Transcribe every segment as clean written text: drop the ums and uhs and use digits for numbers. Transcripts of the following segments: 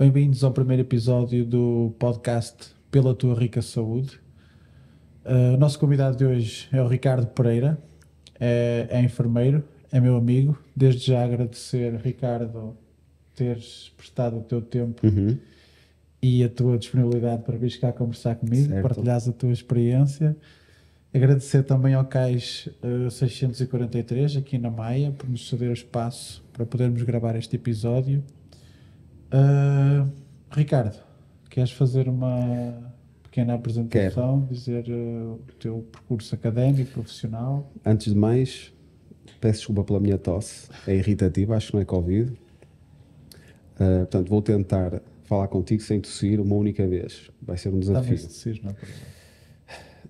Bem-vindos ao primeiro episódio do podcast Pela Tua Rica Saúde. O nosso convidado de hoje é o Ricardo Pereira, é enfermeiro, é meu amigo. Desde já agradecer, Ricardo, teres prestado o teu tempo e a tua disponibilidade para vir cá conversar comigo, partilhares a tua experiência. Agradecer também ao CAIS 643 aqui na Maia por nos ceder o espaço para podermos gravar este episódio. Ricardo, queres fazer uma pequena apresentação, dizer o teu percurso académico, profissional? Antes de mais, peço desculpa pela minha tosse, é irritativa, acho que não é Covid. Portanto, vou tentar falar contigo sem tossir uma única vez, vai ser um desafio. Tossir, não é problema.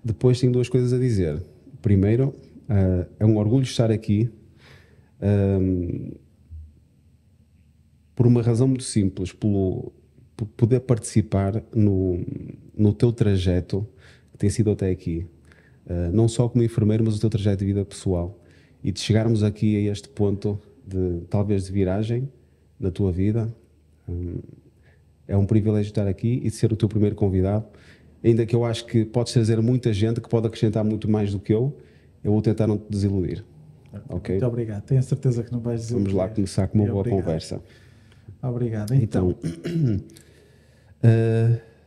Depois tenho duas coisas a dizer. Primeiro, é um orgulho estar aqui, por uma razão muito simples, por poder participar no teu trajeto que tem sido até aqui, não só como enfermeiro, mas o teu trajeto de vida pessoal, e de chegarmos aqui a este ponto de talvez de viragem na tua vida. É um privilégio estar aqui e de ser o teu primeiro convidado, ainda que eu acho que podes trazer muita gente que pode acrescentar muito mais do que eu vou tentar não te desiludir. Okay? Muito obrigado, tenho a certeza que não vais desiludir. Vamos lá começar com uma boa conversa. Obrigado. Então,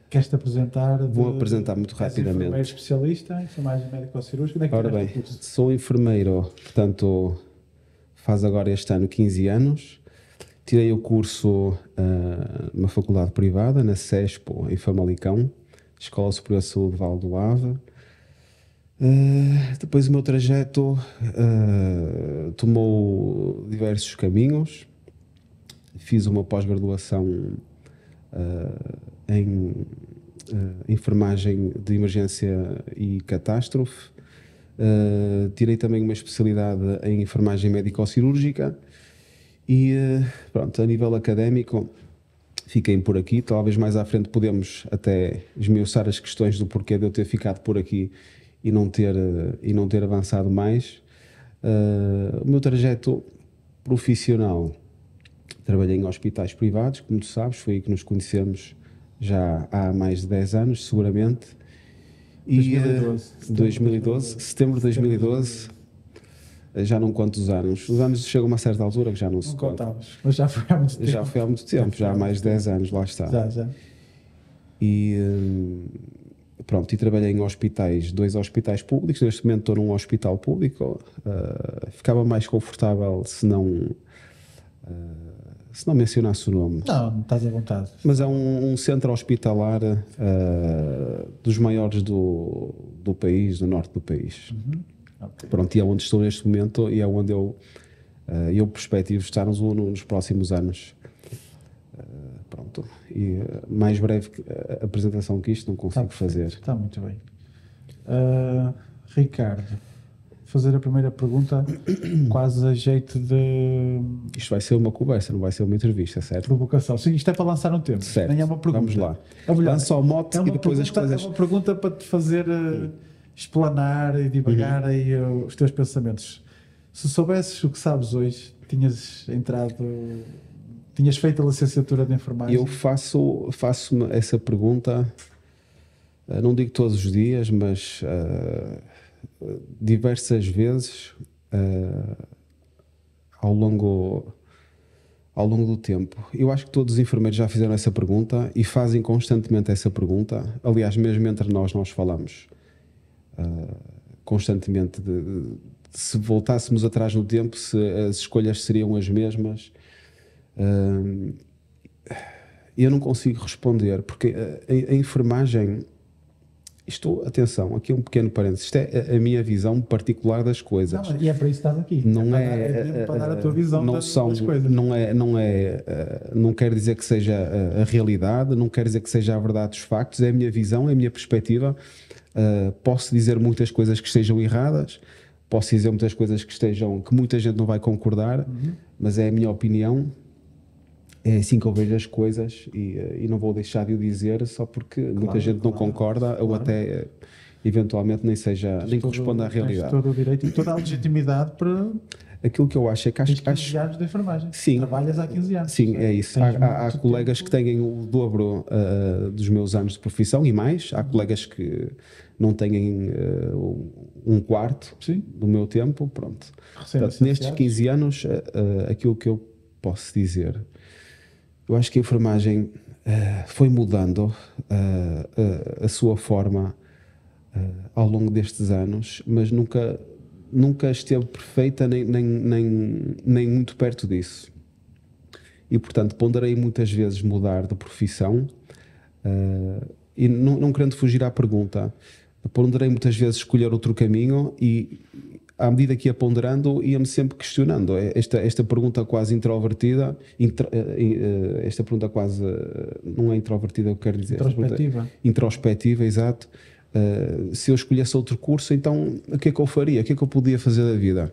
queres-te apresentar? Vou apresentar muito rapidamente. Enfermeiro especialista, enfermagem médico-cirúrgica. Ora bem, sou enfermeiro, portanto, faz agora este ano 15 anos. Tirei o curso numa faculdade privada, na CESPO, em Famalicão, Escola Superior de Saúde Val do Ave. Depois o meu trajeto tomou diversos caminhos. Fiz uma pós-graduação em enfermagem de emergência e catástrofe. Tirei também uma especialidade em enfermagem médico-cirúrgica e pronto, a nível académico fiquei por aqui. Talvez mais à frente podemos até esmiuçar as questões do porquê de eu ter ficado por aqui e não ter avançado mais. O meu trajeto profissional, trabalhei em hospitais privados, como tu sabes, foi aí que nos conhecemos já há mais de 10 anos, seguramente. E 2012, setembro de 2012, já não conto os anos. Os anos chegam a uma certa altura que já não se contam. Mas já foi há muito tempo. Já foi há muito tempo, já há mais de 10 anos, lá está. Já. E pronto, e trabalhei em hospitais, 2 hospitais públicos. Neste momento estou num hospital público. Ficava mais confortável se não mencionasse o nome. Não estás à vontade. Mas é um centro hospitalar dos maiores do país, do norte do país. Okay. Pronto, e é onde estou neste momento e é onde eu perspectivo estar nos próximos anos. Pronto, e mais breve apresentação que isto não consigo fazer. Está muito bem. Ricardo, fazer a primeira pergunta quase a jeito de... Isto vai ser uma conversa, não vai ser uma entrevista, certo? Provocação. Sim, isto é para lançar um tema. Certo. Nem é uma pergunta. Vamos lá. Lança o mote e depois as coisas... É uma pergunta para te fazer explanar e divagar aí os teus pensamentos. Se soubesses o que sabes hoje, tinhas feito a licenciatura de enfermagem? Eu faço essa pergunta, não digo todos os dias, mas diversas vezes ao longo do tempo. Eu acho que todos os enfermeiros já fizeram essa pergunta e fazem constantemente essa pergunta. Aliás, mesmo entre nós falamos constantemente de se voltássemos atrás no tempo, se as escolhas seriam as mesmas. Eu não consigo responder, porque a enfermagem, atenção, aqui um pequeno parênteses, isto é a minha visão particular das coisas. Não, e é para isso que estás aqui. Não para dar a tua visão das coisas. Não quer dizer que seja a realidade, não quer dizer que seja a verdade dos factos, é a minha visão, é a minha perspectiva. Posso dizer muitas coisas que estejam erradas, posso dizer muitas coisas que muita gente não vai concordar, mas é a minha opinião. É assim que eu vejo as coisas e não vou deixar de o dizer só porque muita gente não concorda ou até eventualmente nem corresponde à realidade. Tens todo o direito e toda a legitimidade para Aquilo que eu acho é que Tens 15 anos de enfermagem. Sim. Trabalhas há 15 anos. Sim, é isso. Há colegas que têm o dobro dos meus anos de profissão e mais. Há colegas que não têm um quarto do meu tempo. Pronto. Portanto, nestes 15 anos, aquilo que eu posso dizer, eu acho que a enfermagem foi mudando a sua forma ao longo destes anos, mas nunca esteve perfeita nem muito perto disso. E, portanto, ponderei muitas vezes mudar de profissão e não querendo fugir à pergunta, ponderei muitas vezes escolher outro caminho e, à medida que ia ponderando, ia-me sempre questionando. Esta pergunta quase introvertida, esta pergunta quase, não é introvertida, eu quero dizer. Introspectiva, exato. Se eu escolhesse outro curso, então o que é que eu faria? O que é que eu podia fazer da vida?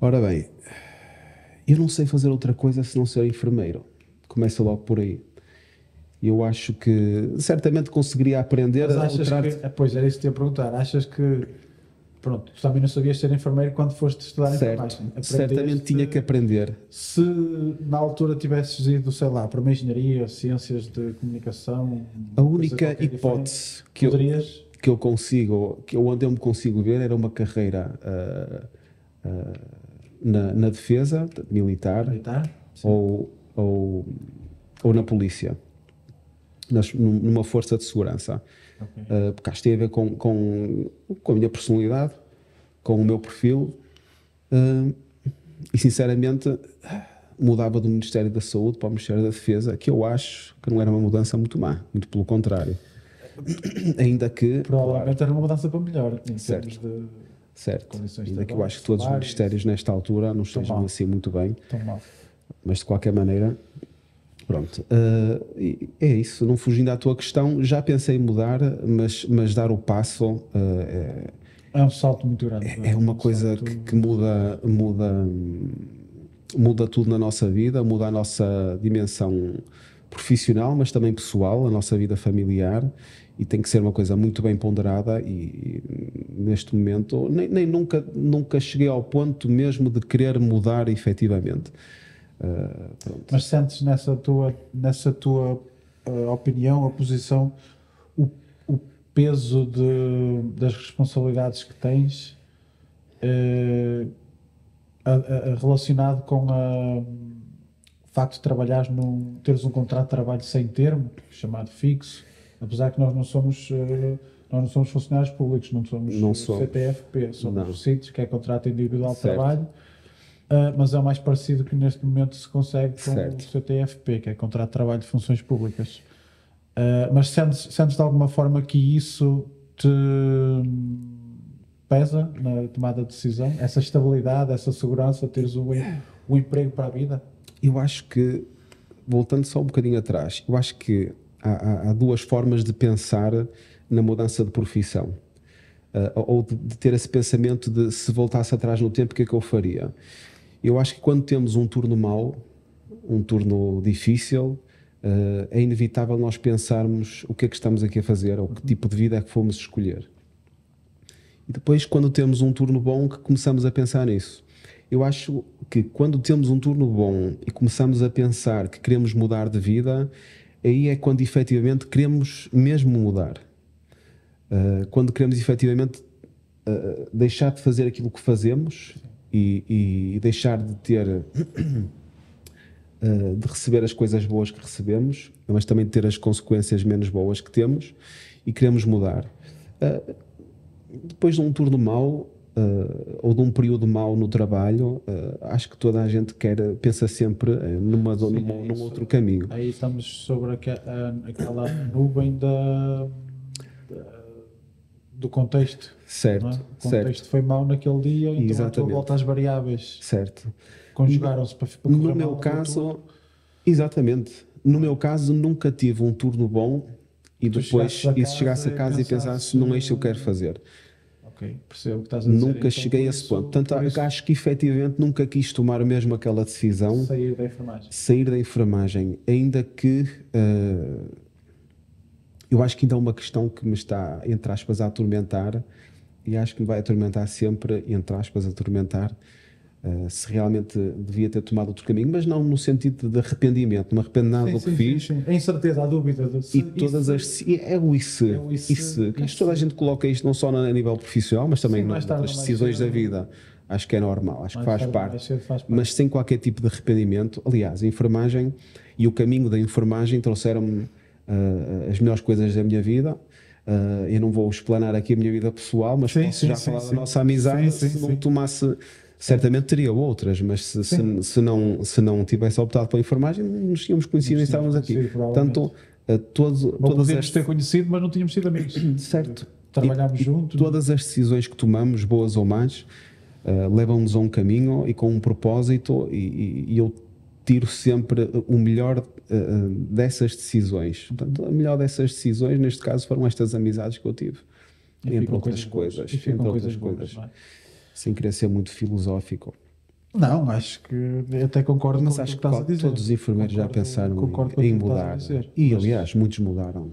Ora bem, eu não sei fazer outra coisa se não ser enfermeiro. Começa logo por aí. Eu acho que certamente conseguiria aprender. Mas achas que, pois era isso que te ia perguntar. Achas que, pronto, tu também não sabias ser enfermeiro quando foste estudar enfermagem? Certamente tinha que aprender. Se na altura tivesses ido, sei lá, para uma engenharia, ciências de comunicação, a única hipótese que eu consigo, onde eu me consigo ver, era uma carreira na defesa militar ou na polícia, numa força de segurança. Porque acho que tem a ver com a minha personalidade, com o meu perfil, e sinceramente mudava do Ministério da Saúde para o Ministério da Defesa, que eu acho que não era uma mudança muito má, muito pelo contrário. Ainda que provavelmente era uma mudança para melhor em termos de condições. Ainda que eu acho que todos os ministérios nesta altura não estejam assim muito bem, mas de qualquer maneira, pronto, é isso. Não fugindo à tua questão, já pensei em mudar, mas dar o passo é um salto muito grande. É uma coisa que muda tudo na nossa vida, muda a nossa dimensão profissional, mas também pessoal, a nossa vida familiar, e tem que ser uma coisa muito bem ponderada. E neste momento nem nunca cheguei ao ponto mesmo de querer mudar efetivamente. Mas sentes nessa tua opinião, a posição, o peso das responsabilidades que tens relacionado com o facto de teres um contrato de trabalho sem termo, chamado fixo, apesar que nós não somos funcionários públicos, não somos CTFP, somos CITES, que é contrato individual de trabalho, mas é o mais parecido que neste momento se consegue com o CTFP, que é contrato de trabalho de funções públicas. Mas sentes de alguma forma que isso te pesa na tomada de decisão? Essa estabilidade, essa segurança, teres o emprego para a vida? Eu acho que, voltando só um bocadinho atrás, eu acho que há duas formas de pensar na mudança de profissão. Ou de ter esse pensamento de, se voltasse atrás no tempo, o que é que eu faria? Eu acho que quando temos um turno mau, um turno difícil, é inevitável nós pensarmos o que é que estamos aqui a fazer, ou que tipo de vida é que fomos escolher. E depois, quando temos um turno bom, que começamos a pensar nisso. Eu acho que quando temos um turno bom e começamos a pensar que queremos mudar de vida, aí é quando efetivamente queremos mesmo mudar. Quando queremos efetivamente deixar de fazer aquilo que fazemos e deixar de ter de receber as coisas boas que recebemos, mas também de ter as consequências menos boas que temos, e queremos mudar. Depois de um turno mau ou de um período mau no trabalho, acho que toda a gente pensa sempre num outro caminho. Aí estamos sobre aquela nuvem do contexto. Certo, não é? O contexto foi mau naquele dia, então a tua volta às variáveis conjugaram-se para no meu caso, exatamente. No meu caso, nunca tive um turno bom e depois se chegasse a casa e pensasse, não é isto que eu quero fazer. Ok, percebo o que estás a dizer. Nunca cheguei a esse ponto. Portanto, acho que efetivamente nunca quis tomar mesmo aquela decisão. Sair da enfermagem. Ainda que eu acho que ainda é uma questão que me está, entre aspas, a atormentar, e acho que me vai atormentar sempre, entre aspas, atormentar, se realmente devia ter tomado outro caminho, mas não no sentido de arrependimento, não me arrependo nada do que fiz. A incerteza, a dúvida de se, E todas é o isso. Acho que toda a gente coloca isto não só a nível profissional, mas também nas decisões da vida. Acho que é normal, acho que faz parte. Mas sem qualquer tipo de arrependimento. Aliás, a enfermagem e o caminho da enfermagem trouxeram-me as melhores coisas da minha vida. Eu não vou explanar aqui a minha vida pessoal, mas posso já falar da nossa amizade. Se não tomasse, certamente teria outras, mas se não tivesse optado pela enfermagem, não nos tínhamos conhecido e estávamos aqui. Portanto, podemos ter conhecido, mas não tínhamos sido amigos. Certo. Trabalhámos juntos. Todas as decisões que tomamos, boas ou más, levam-nos a um caminho e com um propósito, e eu tiro sempre o melhor dessas decisões. Portanto, a melhor dessas decisões, neste caso, foram estas amizades que eu tive, entre outras coisas. Sem querer ser muito filosófico. Não, acho que até concordo com o que estás a dizer. Todos os enfermeiros já pensaram em mudar. E, aliás, muitos mudaram.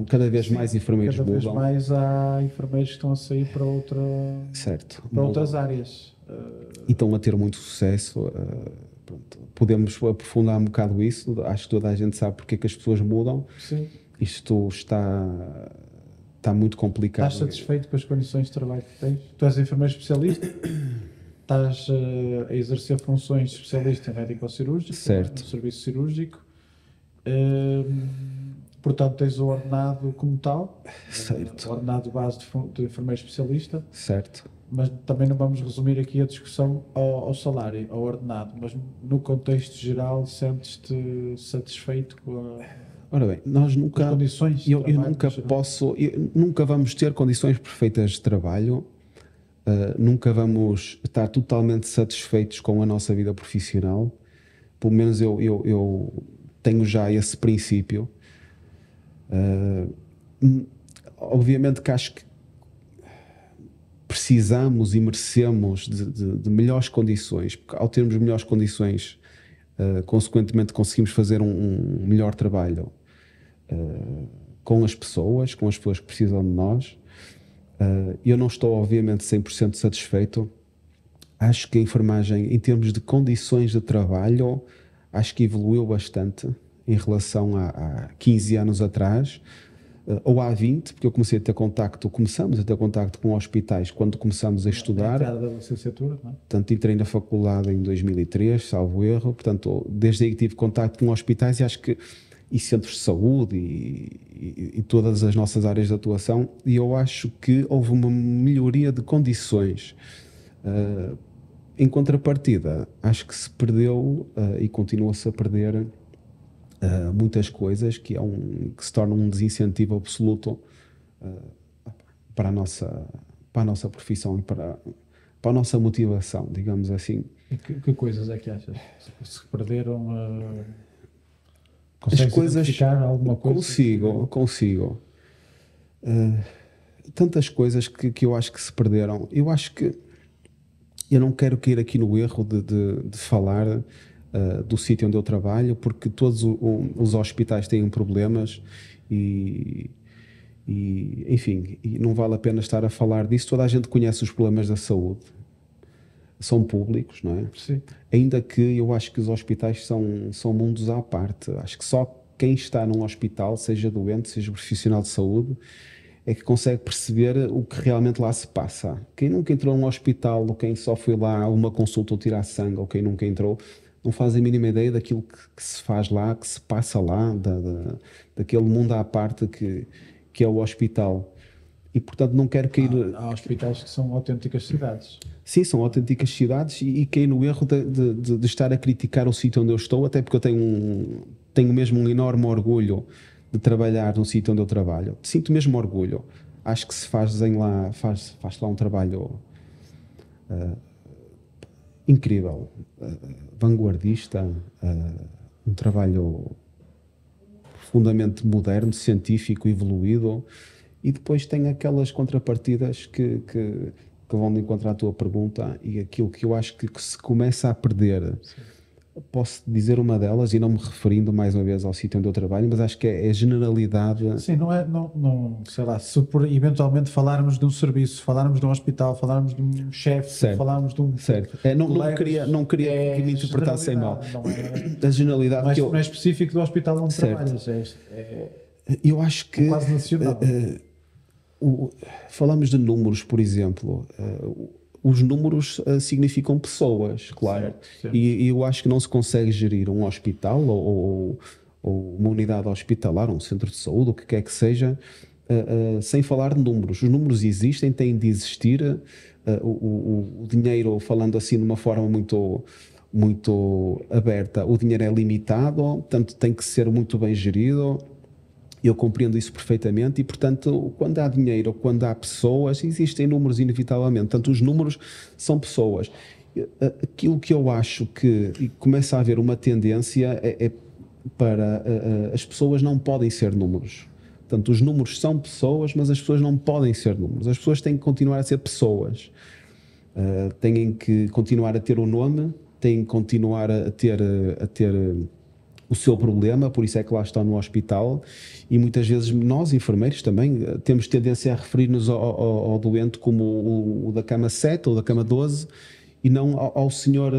Cada vez mais enfermeiros mudam. Cada vez mais há enfermeiros que estão a sair para outras áreas. E estão a ter muito sucesso. Podemos aprofundar um bocado isso. Acho que toda a gente sabe porque é que as pessoas mudam. Sim. Isto está muito complicado. Estás satisfeito com as condições de trabalho que tens? Tu és enfermeiro especialista? Estás a exercer funções de especialista em médico-cirúrgico, no serviço cirúrgico. Portanto, tens o ordenado como tal, o ordenado base de enfermeiro especialista. Certo. Mas também não vamos resumir aqui a discussão ao salário, ao ordenado, mas no contexto geral sentes-te satisfeito com Ora bem, nós nunca, as condições de eu nunca vamos ter condições perfeitas de trabalho, nunca vamos estar totalmente satisfeitos com a nossa vida profissional. Pelo menos eu tenho já esse princípio. Obviamente que acho que precisamos e merecemos de melhores condições, porque ao termos melhores condições, consequentemente conseguimos fazer um melhor trabalho com as pessoas que precisam de nós. Eu não estou obviamente 100% satisfeito. Acho que a enfermagem, em termos de condições de trabalho, acho que evoluiu bastante em relação a 15 anos atrás, ou há 20, porque começamos a ter contacto com hospitais quando começamos a estudar. Da licenciatura, não é? Portanto, entrei na faculdade em 2003, salvo erro. Portanto, desde aí que tive contacto com hospitais e centros de saúde e todas as nossas áreas de atuação, e eu acho que houve uma melhoria de condições. Em contrapartida, acho que se perdeu e continua-se a perder muitas coisas que se tornam um desincentivo absoluto para a nossa profissão e para a nossa motivação, digamos assim. E que coisas é que achas? Se perderam? As coisas, identificar alguma coisa? Consigo. Tantas coisas que eu acho que se perderam. Eu acho que eu não quero cair aqui no erro de falar do sítio onde eu trabalho, porque todos os hospitais têm problemas enfim, e não vale a pena estar a falar disso. Toda a gente conhece os problemas da saúde, são públicos, não é? Sim. Ainda que eu acho que os hospitais são mundos à parte. Acho que só quem está num hospital, seja doente, seja profissional de saúde, é que consegue perceber o que realmente lá se passa. Quem nunca entrou num hospital, ou quem só foi lá a uma consulta ou tirar sangue, ou quem nunca entrou, não faz a mínima ideia daquilo que se faz lá, que se passa lá, daquele mundo à parte que é o hospital. E, portanto, não quero cair... Há hospitais que são autênticas cidades. Sim, são autênticas cidades, e cair no erro de estar a criticar o sítio onde eu estou, até porque eu tenho mesmo um enorme orgulho de trabalhar no sítio onde eu trabalho. Sinto mesmo orgulho. Acho que se faz lá um trabalho incrível, vanguardista, um trabalho profundamente moderno, científico, evoluído, e depois tem aquelas contrapartidas que vão de encontrar a tua pergunta, e aquilo que eu acho que se começa a perder. posso dizer uma delas, e não me referindo mais uma vez ao sítio onde eu trabalho, mas acho que é a generalidade. Sim, não, sei lá, se por eventualmente falarmos de um serviço, falarmos de um hospital, falarmos de um chefe, Certo. falarmos de um Certo. Não queria que me interpretassem mal. generalidade, A generalidade não é, que eu. não é específico do hospital onde Certo. trabalhas, é Eu acho que. quase nacional. Falamos de números, por exemplo. Os números significam pessoas, claro. Certo, certo. E eu acho que não se consegue gerir um hospital ou uma unidade hospitalar, um centro de saúde, o que quer que seja, sem falar de números. Os números existem, têm de existir. O dinheiro, falando assim de uma forma muito aberta, o dinheiro é limitado, portanto tem que ser muito bem gerido. Eu compreendo isso perfeitamente e, portanto, quando há dinheiro ou quando há pessoas, existem números inevitavelmente. Portanto, os números são pessoas. Aquilo que eu acho que começa a haver uma tendência é para as pessoas não podem ser números. Portanto, os números são pessoas, mas as pessoas não podem ser números. As pessoas têm que continuar a ser pessoas. Têm que continuar a ter um nome, têm que continuar a ter o seu problema, por isso é que lá estão no hospital, e muitas vezes nós, enfermeiros também, temos tendência a referir-nos ao doente como o da cama 7 ou da cama 12 e não ao senhor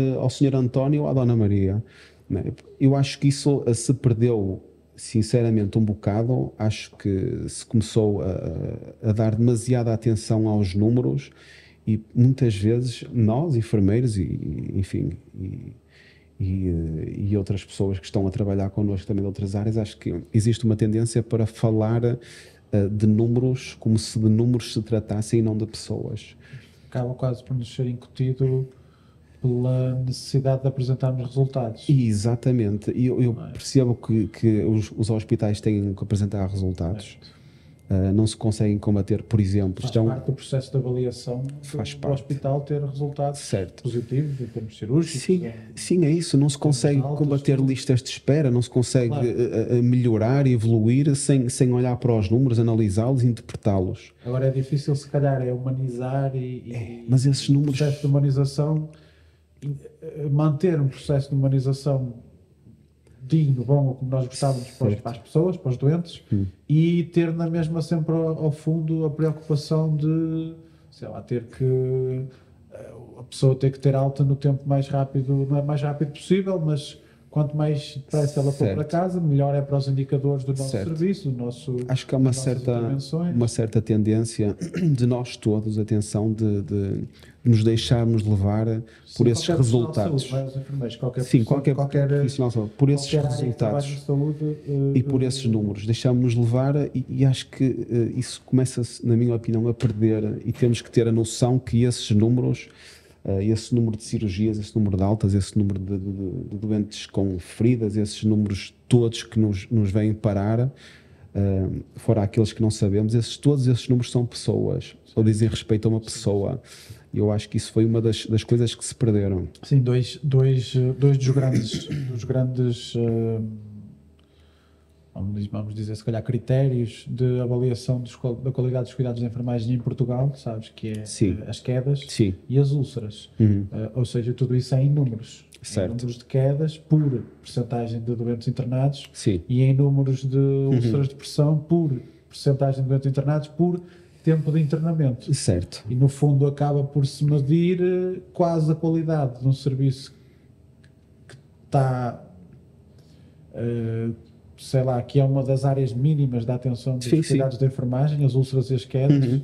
António ou à Dona Maria. Eu acho que isso se perdeu sinceramente um bocado. Acho que se começou a dar demasiada atenção aos números e muitas vezes nós, enfermeiros e outras pessoas que estão a trabalhar connosco também de outras áreas, acho que existe uma tendência para falar de números como se de números se tratassem e não de pessoas. Acaba quase por nos ser incutido pela necessidade de apresentarmos resultados. Exatamente. E eu percebo que os hospitais têm que apresentar resultados. Não se conseguem combater, por exemplo. Faz parte do processo de avaliação do hospital ter resultados positivos em termos cirúrgicos. Sim, é isso. Não se consegue combater listas de espera, não se consegue melhorar e evoluir sem olhar para os números, analisá-los e interpretá-los. Agora é difícil, se calhar, humanizar mas esses números... processo de humanização, manter um processo de humanização digno, bom, como nós gostávamos para as pessoas, para os doentes, e ter na mesma sempre ao fundo a preocupação de, sei lá, ter que a pessoa ter que ter alta no tempo mais rápido, não é mais rápido possível, mas quanto mais depressa ela for para casa, melhor é para os indicadores do nosso serviço, do nosso... Acho que há uma certa tendência de nós todos, atenção, de nos deixarmos levar por esses resultados. Qualquer profissional de saúde, por esses resultados e por esses números. Deixámos-nos levar e acho que isso começa, na minha opinião, a perder, e temos que ter a noção que esses números, esse número de cirurgias, esse número de altas, esse número de doentes com feridas, esses números todos que nos vêm parar, fora aqueles que não sabemos, todos esses números são pessoas, ou dizem respeito a uma pessoa. E eu acho que isso foi uma das coisas que se perderam. Sim, dois dos grandes vamos dizer, se calhar, critérios de avaliação da qualidade dos cuidados de enfermagem em Portugal, sabes, que é as quedas e as úlceras. Ou seja, tudo isso é em números. Em números de quedas por percentagem de doentes internados e em números de úlceras de pressão por percentagem de doentes internados por tempo de internamento. Certo. E no fundo acaba por se medir quase a qualidade de um serviço que está, sei lá, que é uma das áreas mínimas da atenção dos cuidados de enfermagem, as úlceras e as quedas,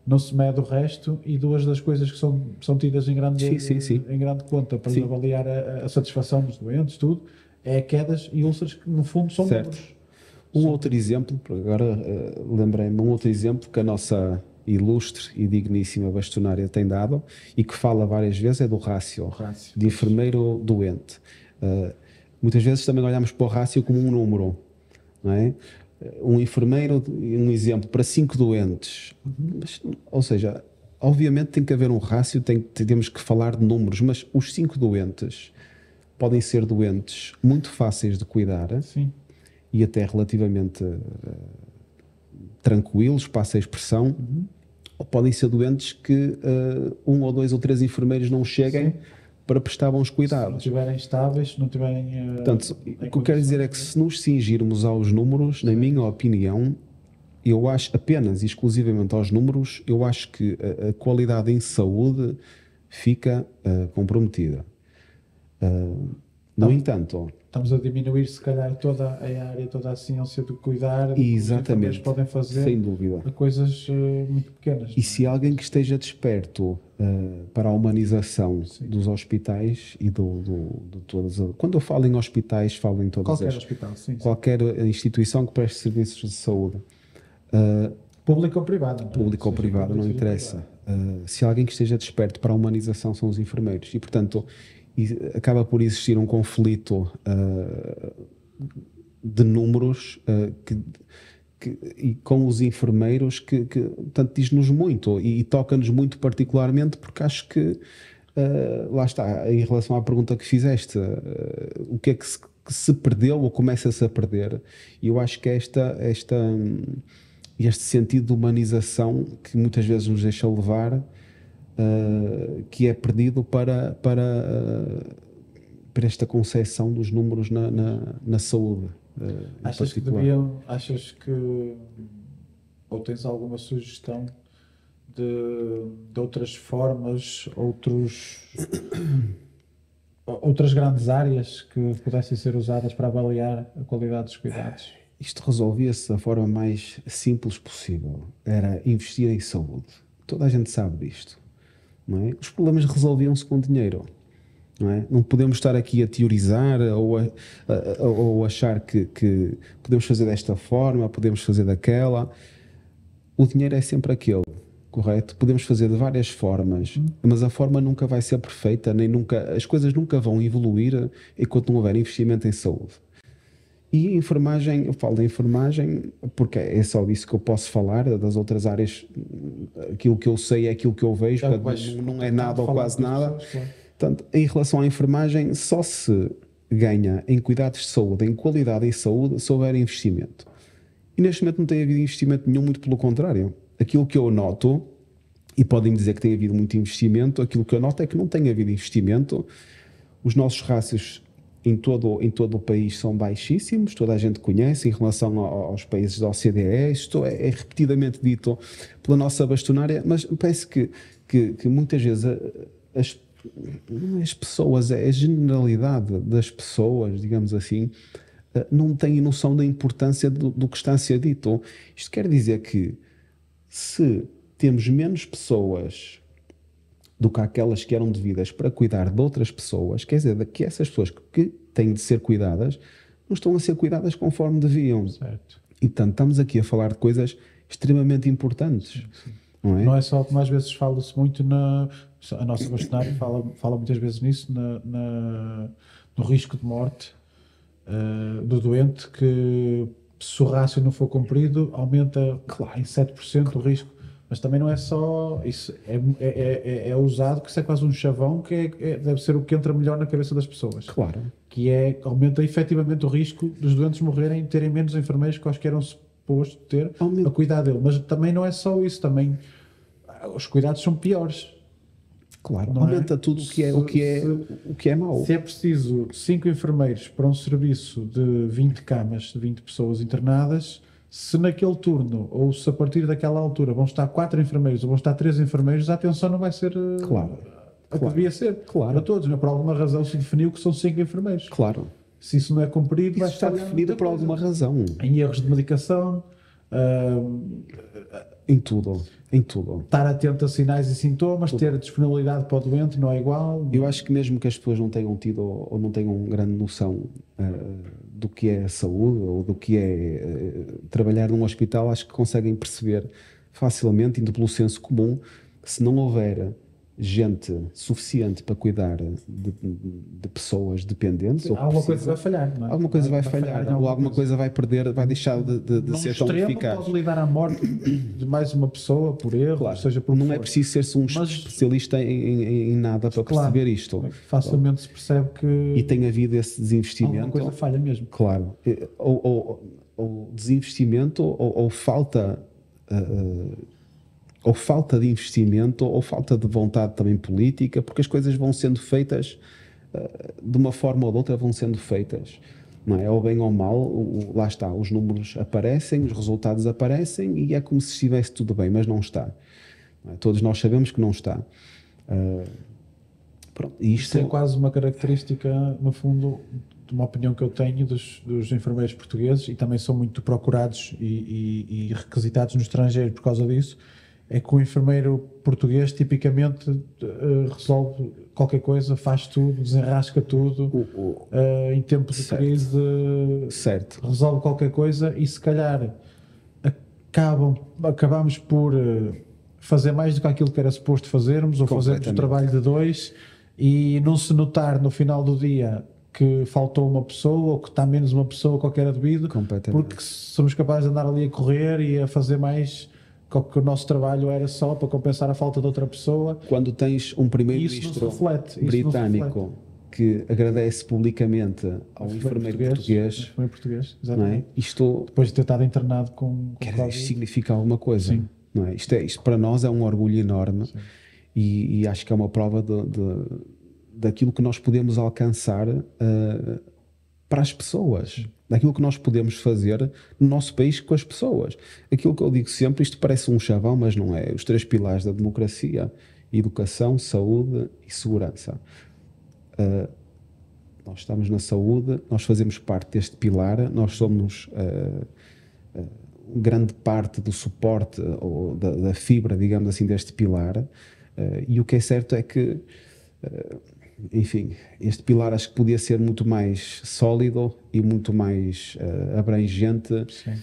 não se mede o resto, e duas das coisas que são tidas em grande conta para avaliar a satisfação dos doentes, tudo, é quedas e úlceras que no fundo são números. Outro exemplo, agora lembrei-me, um outro exemplo que a nossa ilustre e digníssima bastonária tem dado e que fala várias vezes é do rácio de enfermeiro doente. Muitas vezes também olhamos para o rácio como um número, não é? Um enfermeiro, um exemplo, para 5 doentes. Ou seja, obviamente tem que haver um rácio, temos que falar de números, mas os 5 doentes podem ser doentes muito fáceis de cuidar. E até relativamente tranquilos, passa a expressão, ou podem ser doentes que 1 ou 2 ou 3 enfermeiros não cheguem para prestar bons Se não cuidados. estiverem estáveis, se não tiverem. Portanto, o que eu quero dizer é que se nos cingirmos aos números, na minha opinião, eu acho apenas e exclusivamente aos números, eu acho que a qualidade em saúde fica comprometida. No entanto, Estamos a diminuir, se calhar, toda a área, toda a ciência do cuidar, do que os enfermeiros exatamente, podem fazer sem dúvida. a coisas muito pequenas. E se alguém que esteja desperto para a humanização dos hospitais e de todas as... Quando eu falo em hospitais, falo em todas Qualquer as... hospital, sim. Qualquer instituição que preste serviços de saúde. Público ou privado. Não é? Público ou Seja privado, público, não seja interessa. privado. Se alguém que esteja desperto para a humanização são os enfermeiros. E, portanto, acaba por existir um conflito de números e com os enfermeiros que portanto, diz-nos muito e toca-nos muito particularmente, porque acho que, lá está, em relação à pergunta que fizeste, o que é que se perdeu ou começa-se a perder? E eu acho que é este sentido de humanização que muitas vezes nos deixa levar, que é perdido para esta concepção dos números na saúde. Achas que ou tens alguma sugestão de outras formas, outras grandes áreas que pudessem ser usadas para avaliar a qualidade dos cuidados? Isto resolvia-se da forma mais simples possível. Era investir em saúde. Toda a gente sabe disto, não é? Os problemas resolviam-se com dinheiro. Não é? Não podemos estar aqui a teorizar ou achar que podemos fazer desta forma, podemos fazer daquela. O dinheiro é sempre aquele, correto? Podemos fazer de várias formas, mas a forma nunca vai ser perfeita, as coisas nunca vão evoluir enquanto não houver investimento em saúde. E enfermagem, eu falo da enfermagem porque é só disso que eu posso falar. Das outras áreas, aquilo que eu sei é aquilo que eu vejo, não é nada ou quase nada. Portanto, em relação à enfermagem, só se ganha em cuidados de saúde, em qualidade em saúde, se houver investimento. E neste momento não tem havido investimento nenhum, muito pelo contrário. Aquilo que eu noto, e podem dizer que tem havido muito investimento, aquilo que eu noto é que não tem havido investimento. Os nossos rácios em todo o país são baixíssimos, toda a gente conhece em relação aos países da OCDE. Isto é repetidamente dito pela nossa bastonária, mas parece que muitas vezes as pessoas, a generalidade das pessoas, digamos assim, não têm noção da importância do que está a ser dito. Isto quer dizer que se temos menos pessoas do que aquelas que eram devidas para cuidar de outras pessoas, quer dizer, que essas pessoas que têm de ser cuidadas não estão a ser cuidadas conforme deviam. Certo. E, portanto, estamos aqui a falar de coisas extremamente importantes. Sim. Não é? Não é só como às vezes fala-se muito a nossa bastonária fala muitas vezes nisso, no risco de morte do doente, que se o rácio não for cumprido, aumenta em 7% o risco. Mas também não é só isso, é usado, que isso é quase um chavão, que deve ser o que entra melhor na cabeça das pessoas. Claro. Que aumenta efetivamente o risco dos doentes morrerem, terem menos enfermeiros que os que eram supostos ter a cuidar dele. Mas também não é só isso, também os cuidados são piores. Claro, aumenta tudo o que é mau. Se é preciso 5 enfermeiros para um serviço de 20 camas, de 20 pessoas internadas, se naquele turno, ou se a partir daquela altura vão estar 4 enfermeiros ou vão estar 3 enfermeiros, a atenção não vai ser a que devia ser para todos. Não é? Por alguma razão se definiu que são 5 enfermeiros. Claro. Se isso não é cumprido, vai estar definido por alguma razão. Em erros de medicação, em tudo. Estar atento a sinais e sintomas, ter disponibilidade para o doente, não é igual. Eu acho que mesmo que as pessoas não tenham tido ou não tenham grande noção do que é a saúde ou do que é trabalhar num hospital, acho que conseguem perceber facilmente, indo pelo senso comum, que se não houver gente suficiente para cuidar de pessoas dependentes, alguma coisa vai falhar, não é? Alguma coisa vai falhar, ou alguma coisa vai perder, vai deixar de ser tão eficaz. Pode lidar à morte de mais uma pessoa por erro, claro, seja por não é preciso ser-se um especialista em nada para perceber isto. Facilmente se percebe que e tem havido esse desinvestimento. Alguma coisa falha mesmo. Claro, ou desinvestimento ou falta ou falta de investimento, ou falta de vontade também política, porque as coisas vão sendo feitas de uma forma ou de outra, vão sendo feitas, não é? Ou bem ou mal, lá está, os números aparecem, os resultados aparecem e é como se estivesse tudo bem, mas não está. Não é? Todos nós sabemos que não está. Pronto, Isto é quase uma característica, no fundo, de uma opinião que eu tenho dos enfermeiros portugueses, e também são muito procurados e requisitados no estrangeiro por causa disso, é que o enfermeiro português tipicamente resolve qualquer coisa, faz tudo, desenrasca tudo, em tempo de crise resolve qualquer coisa, e se calhar acabamos por fazer mais do que aquilo que era suposto fazermos, ou fazermos o trabalho de dois, e não se notar no final do dia que faltou uma pessoa, ou que está menos uma pessoa qualquer a devido, porque somos capazes de andar ali a correr e a fazer mais que o nosso trabalho era só para compensar a falta de outra pessoa. Quando tens um primeiro-ministro britânico que agradece publicamente ao enfermeiro português, não é? Isto, depois de ter estado internado com isto significa alguma coisa. Sim. Não é? Isto para nós é um orgulho enorme, e acho que é uma prova daquilo que nós podemos alcançar para as pessoas, daquilo que nós podemos fazer no nosso país com as pessoas. Aquilo que eu digo sempre, isto parece um chavão, mas não é. Os 3 pilares da democracia: educação, saúde e segurança. Nós estamos na saúde, nós fazemos parte deste pilar, nós somos grande parte do suporte, ou da fibra, digamos assim, deste pilar, e o que é certo é que enfim, este pilar acho que podia ser muito mais sólido e muito mais abrangente. Sim.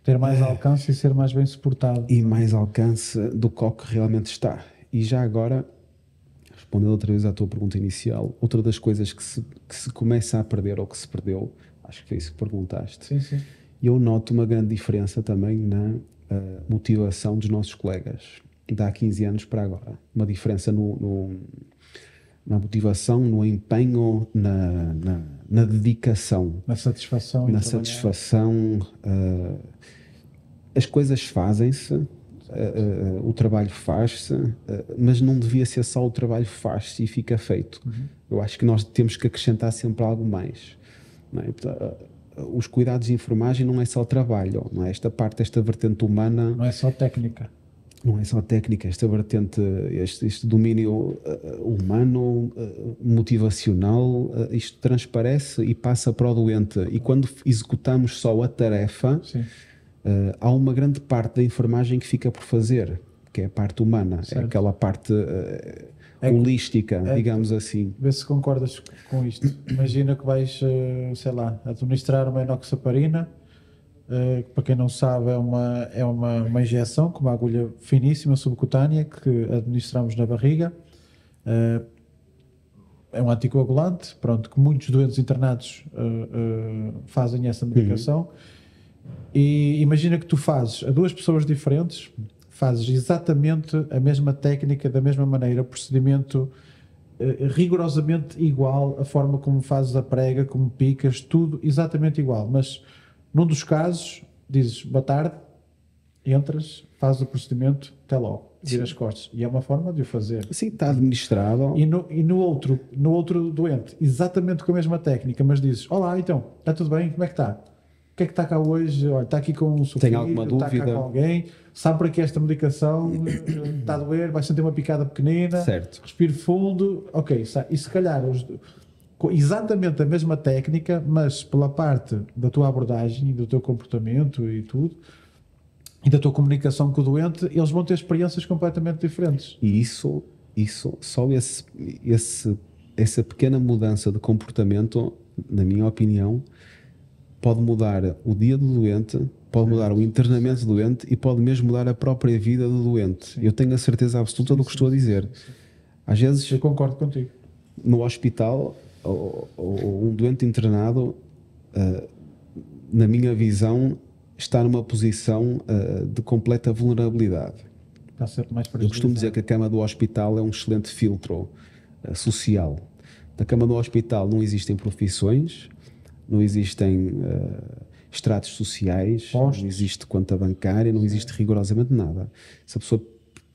Ter mais alcance e ser mais bem suportado. E mais alcance do que realmente está. E já agora, respondendo outra vez à tua pergunta inicial, outra das coisas que se começa a perder, ou que se perdeu, acho que foi isso que perguntaste. Sim, sim. Eu noto uma grande diferença também na motivação dos nossos colegas, de há 15 anos para agora. Uma diferença na motivação, no empenho, na dedicação, na satisfação. As coisas fazem-se, o trabalho faz-se, mas não devia ser só o trabalho faz-se e fica feito. Eu acho que nós temos que acrescentar sempre algo mais. Não é? Os cuidados de enfermagem não é só trabalho, não é? Esta vertente humana... Não é só técnica. Não é só técnica, esta vertente, este domínio humano, motivacional, isto transparece e passa para o doente. E quando executamos só a tarefa, há uma grande parte da enfermagem que fica por fazer, que é a parte humana, é aquela parte holística, digamos assim. Vê se concordas com isto. Imagina que vais, sei lá, administrar uma enoxaparina. Para quem não sabe, é uma injeção com uma agulha finíssima subcutânea que administramos na barriga. É um anticoagulante, pronto, que muitos doentes internados fazem essa medicação. E imagina que tu fazes a 2 pessoas diferentes, fazes exatamente a mesma técnica, da mesma maneira, o procedimento rigorosamente igual, a forma como fazes a prega, como picas, tudo exatamente igual, mas num dos casos, dizes boa tarde, entras, fazes o procedimento, até logo, vira as costas. E é uma forma de o fazer. Sim, está administrado. E no outro doente, exatamente com a mesma técnica, mas dizes, olá, então, está tudo bem? Como é que está? O que é que está cá hoje? Olha, está aqui com um seu filho, alguma está dúvida? Cá com alguém, sabe para que esta medicação está a doer, vai sentir uma picada pequenina, certo. Respire fundo, ok, e se calhar exatamente a mesma técnica, mas pela parte da tua abordagem e do teu comportamento e tudo, e da tua comunicação com o doente, eles vão ter experiências completamente diferentes. E isso só essa pequena mudança de comportamento, na minha opinião, pode mudar o dia do doente, pode mudar o internamento do doente e pode mesmo mudar a própria vida do doente. Sim. Eu tenho a certeza absoluta do que estou a dizer. Às vezes, eu concordo contigo. No hospital, ou um doente internado, na minha visão, está numa posição de completa vulnerabilidade. Está sempre mais Eu costumo dizer que a cama do hospital é um excelente filtro social. Na cama do hospital não existem profissões, não existem estratos sociais, não existe conta bancária, não existe rigorosamente nada. Se a pessoa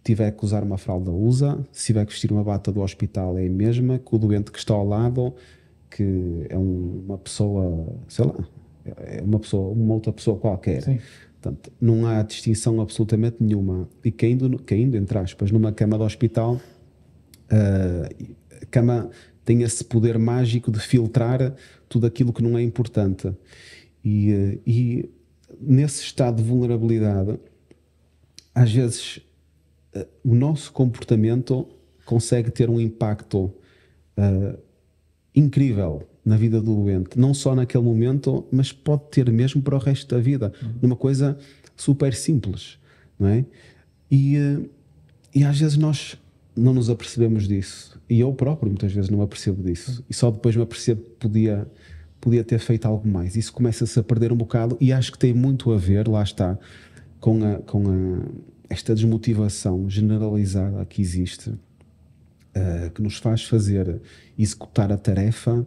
tiver que usar uma fralda, usa. Se tiver que vestir uma bata do hospital, é a mesma. Que o doente que está ao lado, que é uma pessoa, sei lá, é uma outra pessoa qualquer. Sim. Portanto, não há distinção absolutamente nenhuma. E caindo entre aspas, numa cama de hospital, a cama tem esse poder mágico de filtrar tudo aquilo que não é importante. E nesse estado de vulnerabilidade, às vezes, o nosso comportamento consegue ter um impacto incrível na vida do doente, não só naquele momento, mas pode ter mesmo para o resto da vida, numa coisa super simples, não é? E às vezes nós não nos apercebemos disso, e eu próprio muitas vezes não me apercebo disso, e só depois me apercebo que podia ter feito algo mais. Isso começa-se a perder um bocado, e acho que tem muito a ver, lá está, com esta desmotivação generalizada que existe, que nos faz executar a tarefa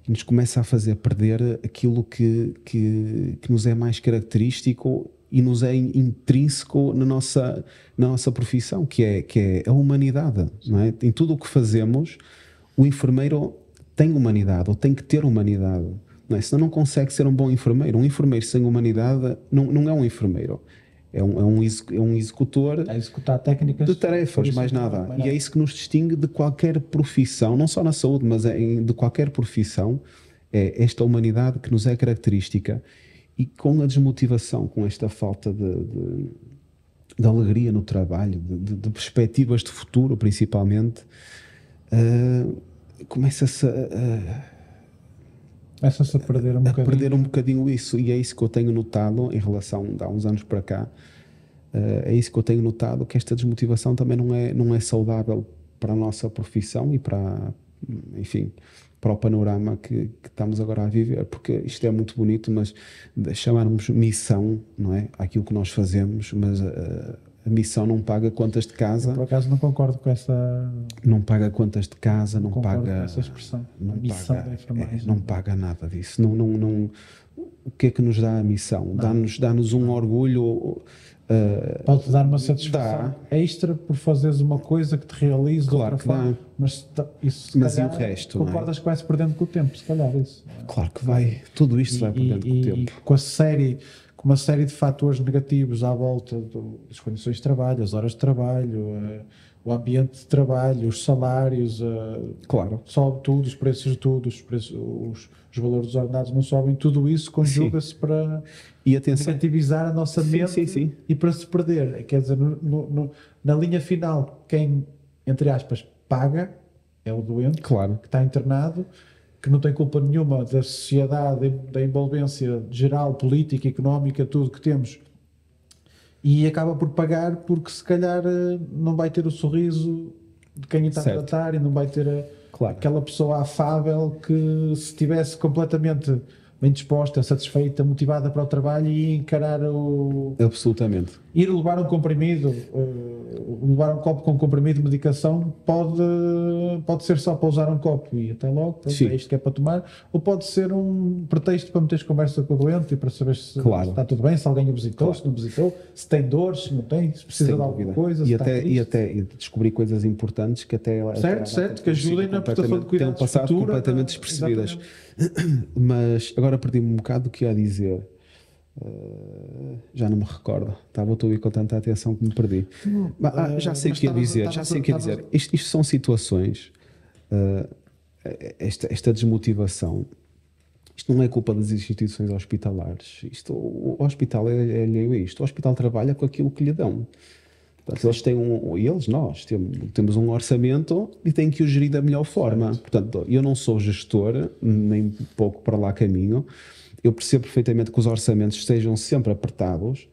e nos começa a fazer perder aquilo que nos é mais característico e nos é intrínseco na nossa profissão, que é a humanidade, não é? Em tudo o que fazemos, o enfermeiro tem humanidade, ou tem que ter humanidade, não é? Senão não consegue ser um bom enfermeiro. Um enfermeiro sem humanidade não é um enfermeiro. É um executor A executar técnicas de tarefas, mais nada. E é isso que nos distingue de qualquer profissão, não só na saúde, mas de qualquer profissão. É esta humanidade que nos é característica. E com a desmotivação, com esta falta de alegria no trabalho, de perspectivas de futuro, principalmente, começa-se Começa-se a perder um bocadinho. perder um bocadinho isso. E é isso que eu tenho notado em relação de há uns anos para cá. É isso que eu tenho notado, que esta desmotivação também não é saudável para a nossa profissão e enfim, para o panorama que estamos agora a viver, porque isto é muito bonito, mas chamarmos missão, não é? Aquilo que nós fazemos, mas a missão não paga contas de casa. Eu, por acaso, não concordo com essa. Não paga contas de casa, não concordo paga. com essa expressão. Não A missão paga, da enfermagem. não paga nada disso. O que é que nos dá a missão? Dá-nos um orgulho. Pode dar uma satisfação extra por fazeres uma coisa que te realize de outra que forma. dá. Mas isso, se Mas calhar, e o resto, não é? concordas que vai-se perdendo com o tempo, se calhar isso. Claro que vai. Tudo isto vai perdendo com o tempo. E com uma série de fatores negativos à volta das condições de trabalho, as horas de trabalho, o ambiente de trabalho, os salários, Claro. sobe tudo, os preços de tudo, os valores dos ordenados não sobem, tudo isso conjuga-se para E atenção. negativizar a nossa mente Sim. e para se perder. Quer dizer, na linha final, quem, entre aspas, paga é o doente, Claro. que está internado, que não tem culpa nenhuma da sociedade, da envolvência geral, política, económica, tudo que temos, e acaba por pagar porque se calhar não vai ter o sorriso de quem está a Certo. tratar e não vai ter Claro. aquela pessoa afável que, se estivesse completamente bem disposta, satisfeita, motivada para o trabalho, e encarar Absolutamente. ir levar um comprimido, levar um copo com comprimido de medicação, pode ser só para usar um copo e até logo, pronto, Sim. é isto que é para tomar, ou pode ser um pretexto para meteres conversa com o doente e para saber se está tudo bem, se alguém o visitou, se não visitou, se tem dores, se não tem, se precisa Sem de alguma dúvida. coisa, se E está até triste. descobrir coisas importantes que até Certo, que ajudem na prestação de cuidados tenham passado futura, completamente despercebidas. exatamente. Mas agora perdi-me um bocado do que ia dizer. Já não me recordo. Estava a ouvir com tanta atenção que me perdi. Já sei o que ia dizer. Isto são situações. Esta desmotivação. Isto não é culpa das instituições hospitalares. O hospital é alheio a isto. O hospital trabalha com aquilo que lhe dão. Portanto, nós temos um orçamento e têm que o gerir da melhor forma. Portanto, eu não sou gestor, nem pouco para lá caminho. Eu percebo perfeitamente que os orçamentos estejam sempre apertados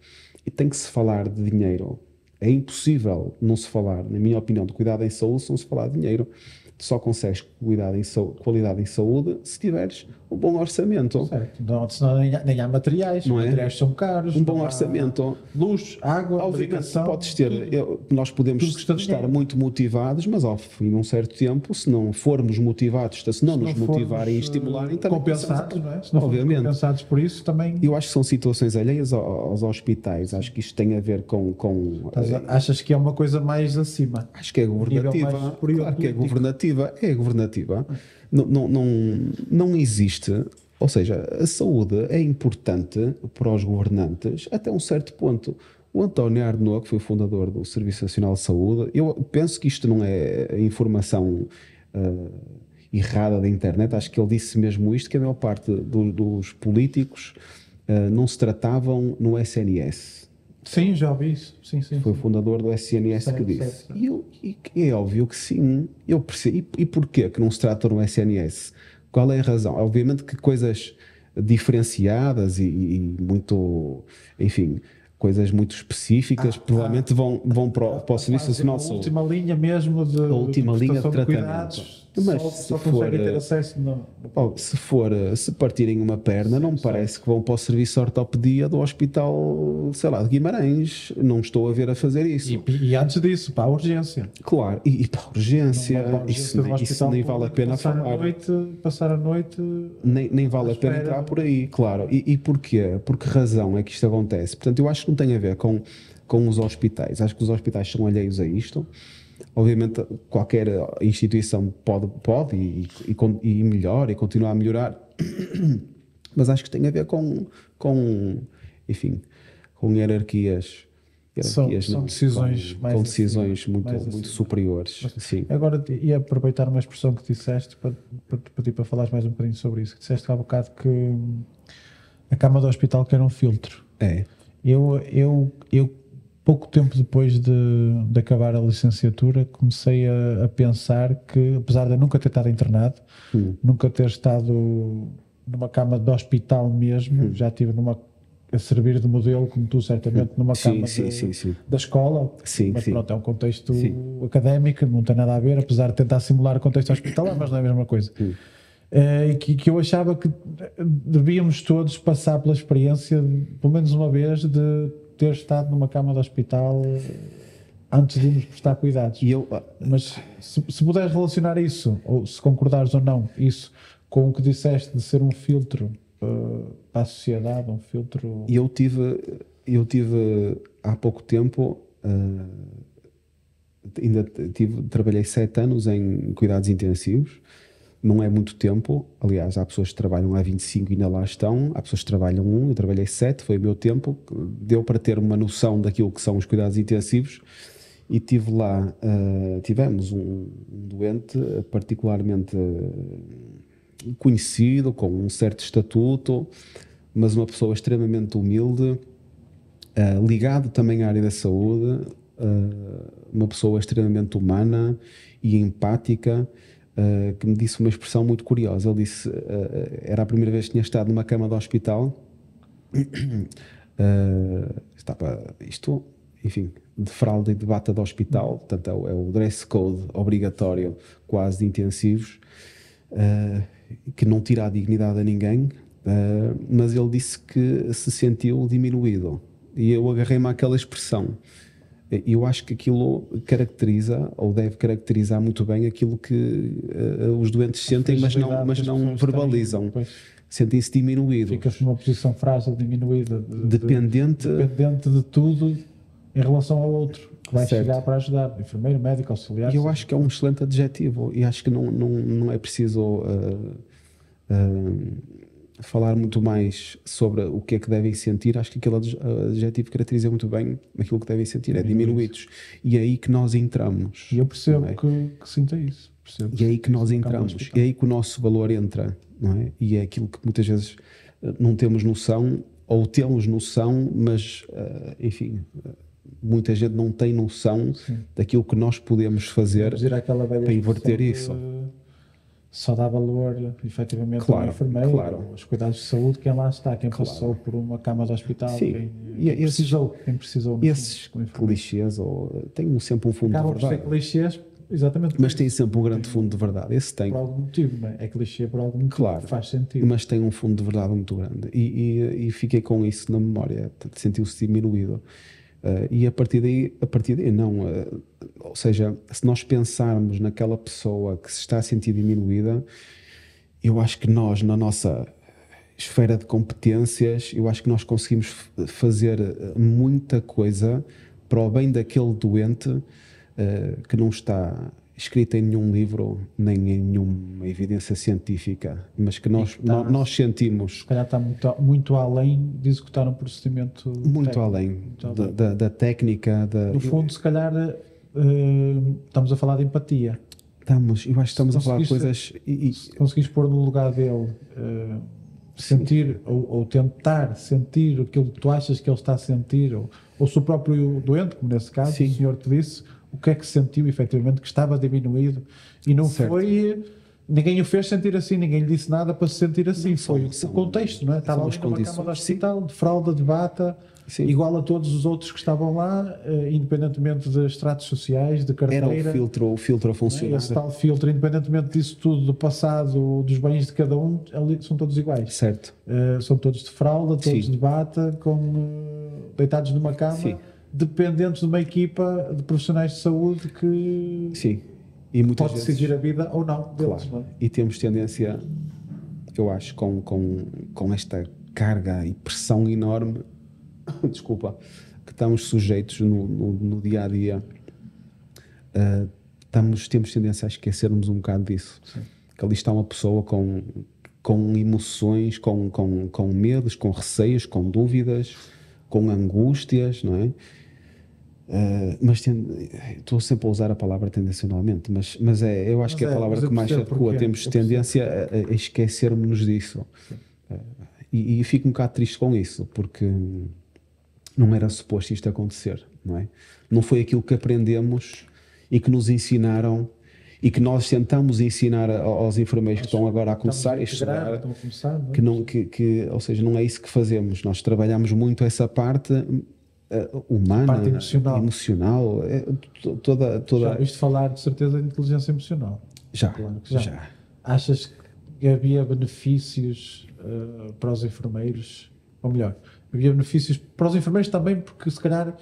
e tem que se falar de dinheiro. É impossível não se falar, na minha opinião, de cuidado em saúde se não se falar de dinheiro. Tu só consegues qualidade em saúde se tiveres um bom orçamento. Certo. Não, senão nem há materiais. Não Os é? materiais são caros. Um bom não há orçamento. Luz, água, Obviamente, medicação. podes ter, nós podemos tudo custa estar dinheiro. muito motivados, mas ao fim de um certo tempo, se não formos motivados, se não nos Se não motivarem e formos, estimularem, também compensados, não é? Se não formos obviamente. compensados por isso, também. Eu acho que são situações alheias aos hospitais. Acho que isto tem a ver com Achas que é uma coisa mais acima? acho que é governativa. Nível mais superior Claro que é político. governativa. É governativa. Não existe. Ou seja, a saúde é importante para os governantes até um certo ponto. O António Arnaud, que foi o fundador do Serviço Nacional de Saúde, eu penso que isto não é informação errada da internet. Acho que ele disse mesmo isto, que a maior parte dos políticos não se tratavam no SNS. Sim, já ouvi isso. Sim. Foi o fundador do SNS Certo, que disse. certo. E é óbvio que sim, eu percebo. E porquê que não se trata no SNS? Qual é a razão? Obviamente que coisas diferenciadas e muito, enfim, coisas muito específicas provavelmente vão para o Serviço Nacional de A Saúde. última linha mesmo de, A última linha de prestação tratamento. cuidados, Mas só se for, conseguem ter acesso no se partirem uma perna, não me parece que vão para o serviço de ortopedia do hospital, sei lá, de Guimarães. Não estou a ver a fazer isso. E antes disso, para a urgência. Claro, e para a urgência, Não, para a urgência do isso hospital nem vale a pena falar. Passar a noite. Nem vale à a pena espera entrar por aí, claro. E porquê? Por que razão é que isto acontece? Portanto, eu acho que não tem a ver com os hospitais. Acho que os hospitais são alheios a isto. Obviamente, qualquer instituição pode e melhora e continuar a melhorar, mas acho que tem a ver enfim, com hierarquias. São decisões mais com decisões acima, mais muito acima. superiores. Sim. Agora, ia aproveitar uma expressão que disseste para te pedir para falares mais um bocadinho sobre isso. Que disseste há bocado que a cama do hospital quer um filtro. É. Eu pouco tempo depois de acabar a licenciatura, comecei a pensar que, apesar de eu nunca ter estado internado, nunca ter estado numa cama de hospital mesmo, já estive a servir de modelo, como tu certamente, numa cama da escola, mas pronto, é um contexto académico, não tem nada a ver, apesar de tentar simular o contexto hospitalar, mas não é a mesma coisa. E que eu achava que devíamos todos passar pela experiência, pelo menos uma vez, de ter estado numa cama de hospital antes de nos prestar cuidados. Mas se puderes relacionar isso, ou se concordares ou não, isso com o que disseste de ser um filtro para a sociedade, um filtro... Eu tive há pouco tempo, trabalhei 7 anos em cuidados intensivos. Não é muito tempo, aliás, há pessoas que trabalham há 25 e ainda lá estão, há pessoas que trabalham 1, eu trabalhei 7, foi o meu tempo, deu para ter uma noção daquilo que são os cuidados intensivos, e tive lá, tivemos um doente particularmente conhecido, com um certo estatuto, mas uma pessoa extremamente humilde, ligado também à área da saúde, uma pessoa extremamente humana e empática, que me disse uma expressão muito curiosa. Ele disse, era a primeira vez que tinha estado numa cama de hospital, estava isto, enfim, de fralda e de bata de hospital, portanto é o dress code obrigatório quase de intensivos, que não tira a dignidade a ninguém, mas ele disse que se sentiu diminuído, e eu agarrei-me àquela expressão. Eu acho que aquilo caracteriza, ou deve caracterizar muito bem aquilo que os doentes sentem, mas não verbalizam. Sentem-se diminuídos. Fica-se numa posição frágil, diminuída, dependente de tudo em relação ao outro, que vai chegar para ajudar, enfermeiro, médico, auxiliar. E eu acho que é um excelente adjetivo, e acho que não é preciso falar muito mais sobre o que é que devem sentir. Acho que aquele adjetivo caracteriza muito bem aquilo que devem sentir, é diminuídos. E é aí que nós entramos. E eu percebo que sinta isso. E é aí que nós entramos, é aí que o nosso valor entra, não é? E é aquilo que muitas vezes não temos noção, ou temos noção, mas, enfim, muita gente não tem noção daquilo que nós podemos fazer para inverter isso. Só dá valor, efetivamente, ao enfermeiro, aos cuidados de saúde, quem lá está, quem passou por uma cama de hospital, quem precisou. Esses clichês têm sempre um fundo de verdade. Acabam por ser clichês exatamente. Mas tem sempre um grande fundo de verdade. Esse tem. Por algum motivo, não é? É clichê por algum motivo. Claro. Faz sentido. Mas tem um fundo de verdade muito grande. E fiquei com isso na memória. Sentiu-se diminuído. E a partir daí não. Ou seja, se nós pensarmos naquela pessoa que se está a sentir diminuída, eu acho que nós, na nossa esfera de competências, eu acho que nós conseguimos fazer muita coisa para o bem daquele doente que não está escrita em nenhum livro, nem em nenhuma evidência científica, mas que nós sentimos. Se calhar está muito além de executar um procedimento Muito técnico. além da técnica. No fundo, se calhar, estamos a falar de empatia. Eu acho que estamos a falar de coisas. Se conseguires pôr no lugar dele, sentir ou tentar sentir aquilo que tu achas que ele está a sentir, ou se o próprio doente, como nesse caso, Sim. o senhor te disse o que é que sentiu efetivamente, que estava diminuído, e não Certo. foi. Ninguém o fez sentir assim, ninguém lhe disse nada para se sentir assim. Foi o contexto, não é? Estava ali numa cama de hospital, de fralda, de bata, Sim. igual a todos os outros que estavam lá, independentemente de estratos sociais, de carteira. Era o filtro a funcionar. Esse tal filtro, independentemente disso tudo, do passado, dos bens de cada um, ali são todos iguais. Certo. São todos de fralda, todos Sim. de bata, deitados numa cama, Sim. dependentes de uma equipa de profissionais de saúde que Sim. E muitas pode vezes, decidir a vida ou não deles. claro. Não é? E temos tendência, eu acho, com esta carga e pressão enorme, desculpa, que estamos sujeitos no dia a dia, temos tendência a esquecermos um bocado disso. Sim. Que ali está uma pessoa com emoções, com medos, com receios, com dúvidas, com angústias, não é? Mas estou sempre a usar a palavra tendencionalmente, mas eu acho que é a palavra que mais se adequa. Temos tendência a esquecermos disso. E fico um bocado triste com isso, porque não era suposto isto acontecer, não é? Não foi aquilo que aprendemos e que nos ensinaram e que nós tentamos ensinar aos enfermeiros que estão agora a começar a estudar, ou seja, não é isso que fazemos. Nós trabalhamos muito essa parte humana, parte emocional, toda. Já ouviste falar de certeza de inteligência emocional? Já, Claro que já. Achas que havia benefícios para os enfermeiros? Ou melhor, havia benefícios para os enfermeiros também, porque se calhar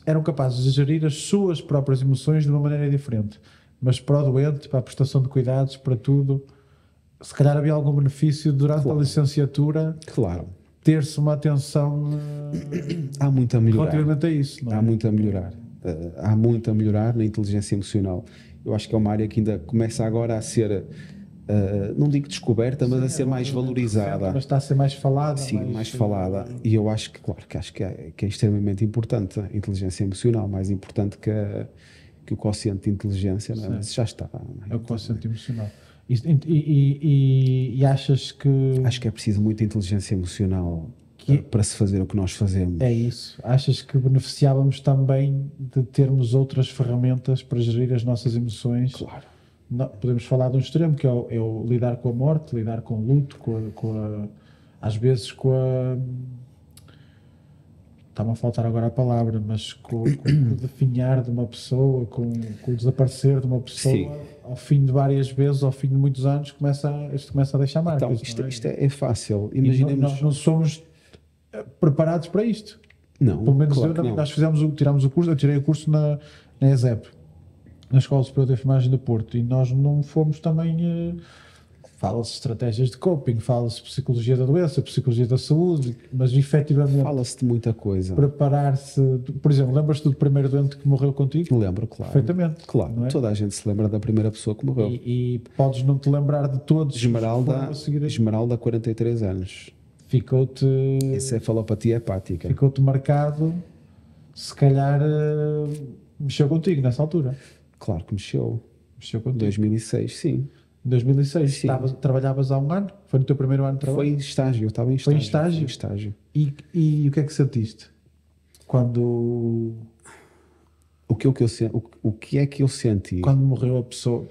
eram capazes de gerir as suas próprias emoções de uma maneira diferente. Mas para o doente, para a prestação de cuidados, para tudo, se calhar havia algum benefício durante a licenciatura. Claro. Ter-se uma atenção há muito a melhorar. relativamente a isso. Não é? Há muito a melhorar. Há muito a melhorar na inteligência emocional. Eu acho que é uma área que ainda começa agora a ser, não digo descoberta, mas a ser mais valorizada. Mas está a ser mais falada. Sim, mais falada. E eu acho que, claro, que é extremamente importante a inteligência emocional, mais importante que o quociente de inteligência, não é? Mas já está. É o quociente emocional. E achas que... Acho que é preciso muita inteligência emocional para se fazer o que nós fazemos. É isso. Achas que beneficiávamos também de termos outras ferramentas para gerir as nossas emoções? Claro. Não, podemos falar de um extremo, que é o lidar com a morte, lidar com o luto, às vezes com a... Está-me a faltar agora a palavra, mas com o definhar de uma pessoa, com o desaparecer de uma pessoa, sim, ao fim de várias vezes, ao fim de muitos anos, isto começa a deixar marcas. Então, isto é fácil. Imaginemos... Nós não somos preparados para isto. Não, pelo menos claro nós tiramos o curso, eu tirei o curso na ESEP, na Escola Superior de Enfermagem do Porto, e nós não fomos também... Fala-se de estratégias de coping, fala-se de psicologia da doença, psicologia da saúde, mas efetivamente... Fala-se de muita coisa. Preparar-se... Por exemplo, lembras-te do primeiro doente que morreu contigo? Lembro, claro. Perfeitamente. Claro, toda a gente se lembra da primeira pessoa que morreu. E podes não te lembrar de todos. Esmeralda, 43 anos. Ficou-te... Encefalopatia hepática. Ficou-te marcado, se calhar mexeu contigo nessa altura. Claro que mexeu. Mexeu contigo. 2006, sim. Em 2006, trabalhava há um ano? Foi no teu primeiro ano de trabalho? Foi em estágio, eu estava em estágio. Foi em estágio? E o que é que sentiste? Quando... O que é que eu senti? Quando morreu a pessoa,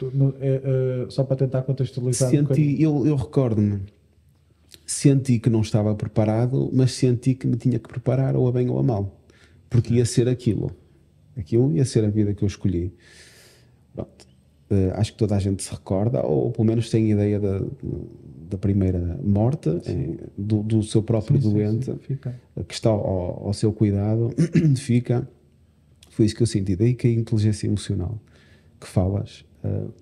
só para tentar contextualizar. Eu recordo-me, senti que não estava preparado, mas senti que me tinha que preparar ou a bem ou a mal. Porque ia ser aquilo. Aquilo ia ser a vida que eu escolhi. Pronto. acho que toda a gente se recorda, ou pelo menos tem ideia da primeira morte, do seu próprio doente, que está ao seu cuidado, fica. Foi isso que eu senti. Daí que a inteligência emocional que falas,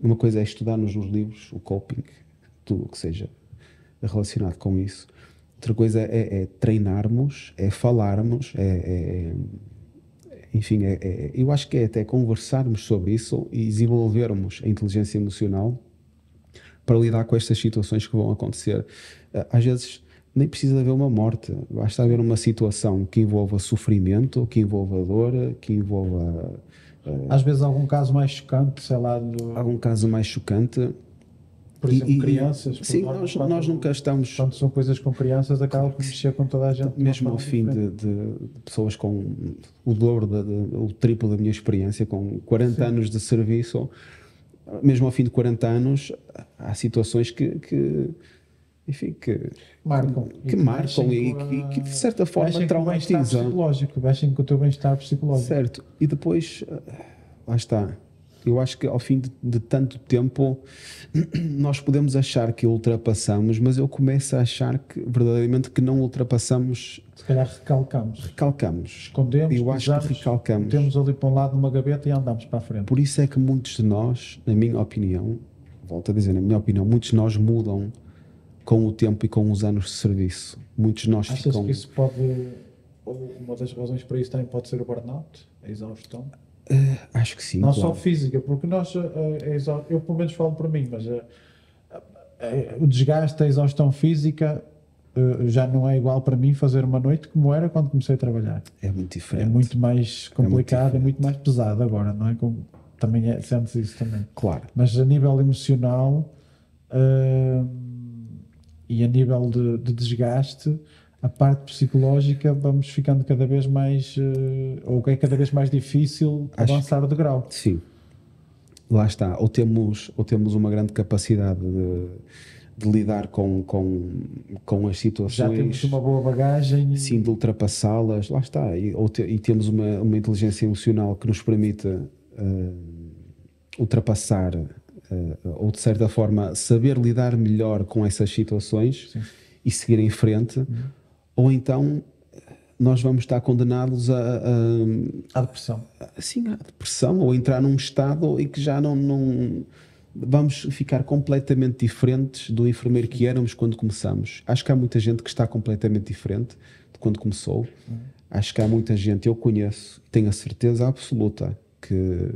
uma coisa é estudar-nos nos livros, o coping, tudo o que seja relacionado com isso. Outra coisa é treinarmos, é falarmos, enfim, eu acho que é até conversarmos sobre isso e desenvolvermos a inteligência emocional para lidar com estas situações que vão acontecer. Às vezes nem precisa haver uma morte, basta haver uma situação que envolva sofrimento, que envolva dor, que envolva... Às vezes algum caso mais chocante, sei lá... Algum caso mais chocante... Por exemplo, crianças. Sim, nós nunca estamos... Quando são coisas com crianças, acaba por mexer com toda a gente. Mesmo ao fim de pessoas com o dobro, o triplo da minha experiência, com 40 anos de serviço, mesmo ao fim de 40 anos, há situações que marcam e que de certa forma traumatizam. Mexem com o teu bem-estar psicológico. Certo. E depois, lá está. Eu acho que ao fim de tanto tempo nós podemos achar que ultrapassamos, mas eu começo a achar que verdadeiramente que não ultrapassamos. Se calhar recalcamos. Escondemos, eu acho que recalcamos. Temos ali para um lado numa gaveta e andamos para a frente. Por isso é que muitos de nós, na minha opinião, volto a dizer, na minha opinião, muitos de nós mudam com o tempo e com os anos de serviço. Muitos de nós Achas ficam... que isso pode... Ou uma das razões para isso também pode ser o burnout? A exaustão? Acho que sim. Não só física, porque nós, eu pelo menos falo por mim, mas o desgaste, a exaustão física já não é igual para mim fazer uma noite como era quando comecei a trabalhar. É muito diferente. É muito mais complicado, é muito mais pesado agora, não é? Também sentes isso também. Claro. Mas a nível emocional e a nível de desgaste, a parte psicológica, vamos ficando cada vez mais, ou é cada vez mais difícil avançar de grau. Sim, lá está. Ou temos uma grande capacidade de lidar com as situações. Já temos uma boa bagagem. Sim, de ultrapassá-las, lá está. E temos uma inteligência emocional que nos permite ultrapassar, ou de certa forma, saber lidar melhor com essas situações. Sim. E seguir em frente. Ou então nós vamos estar condenados à depressão. Sim, à depressão, ou entrar num estado em que já não vamos ficar completamente diferentes do enfermeiro que éramos quando começamos. Acho que há muita gente que está completamente diferente de quando começou. Acho que há muita gente, eu conheço, tenho a certeza absoluta que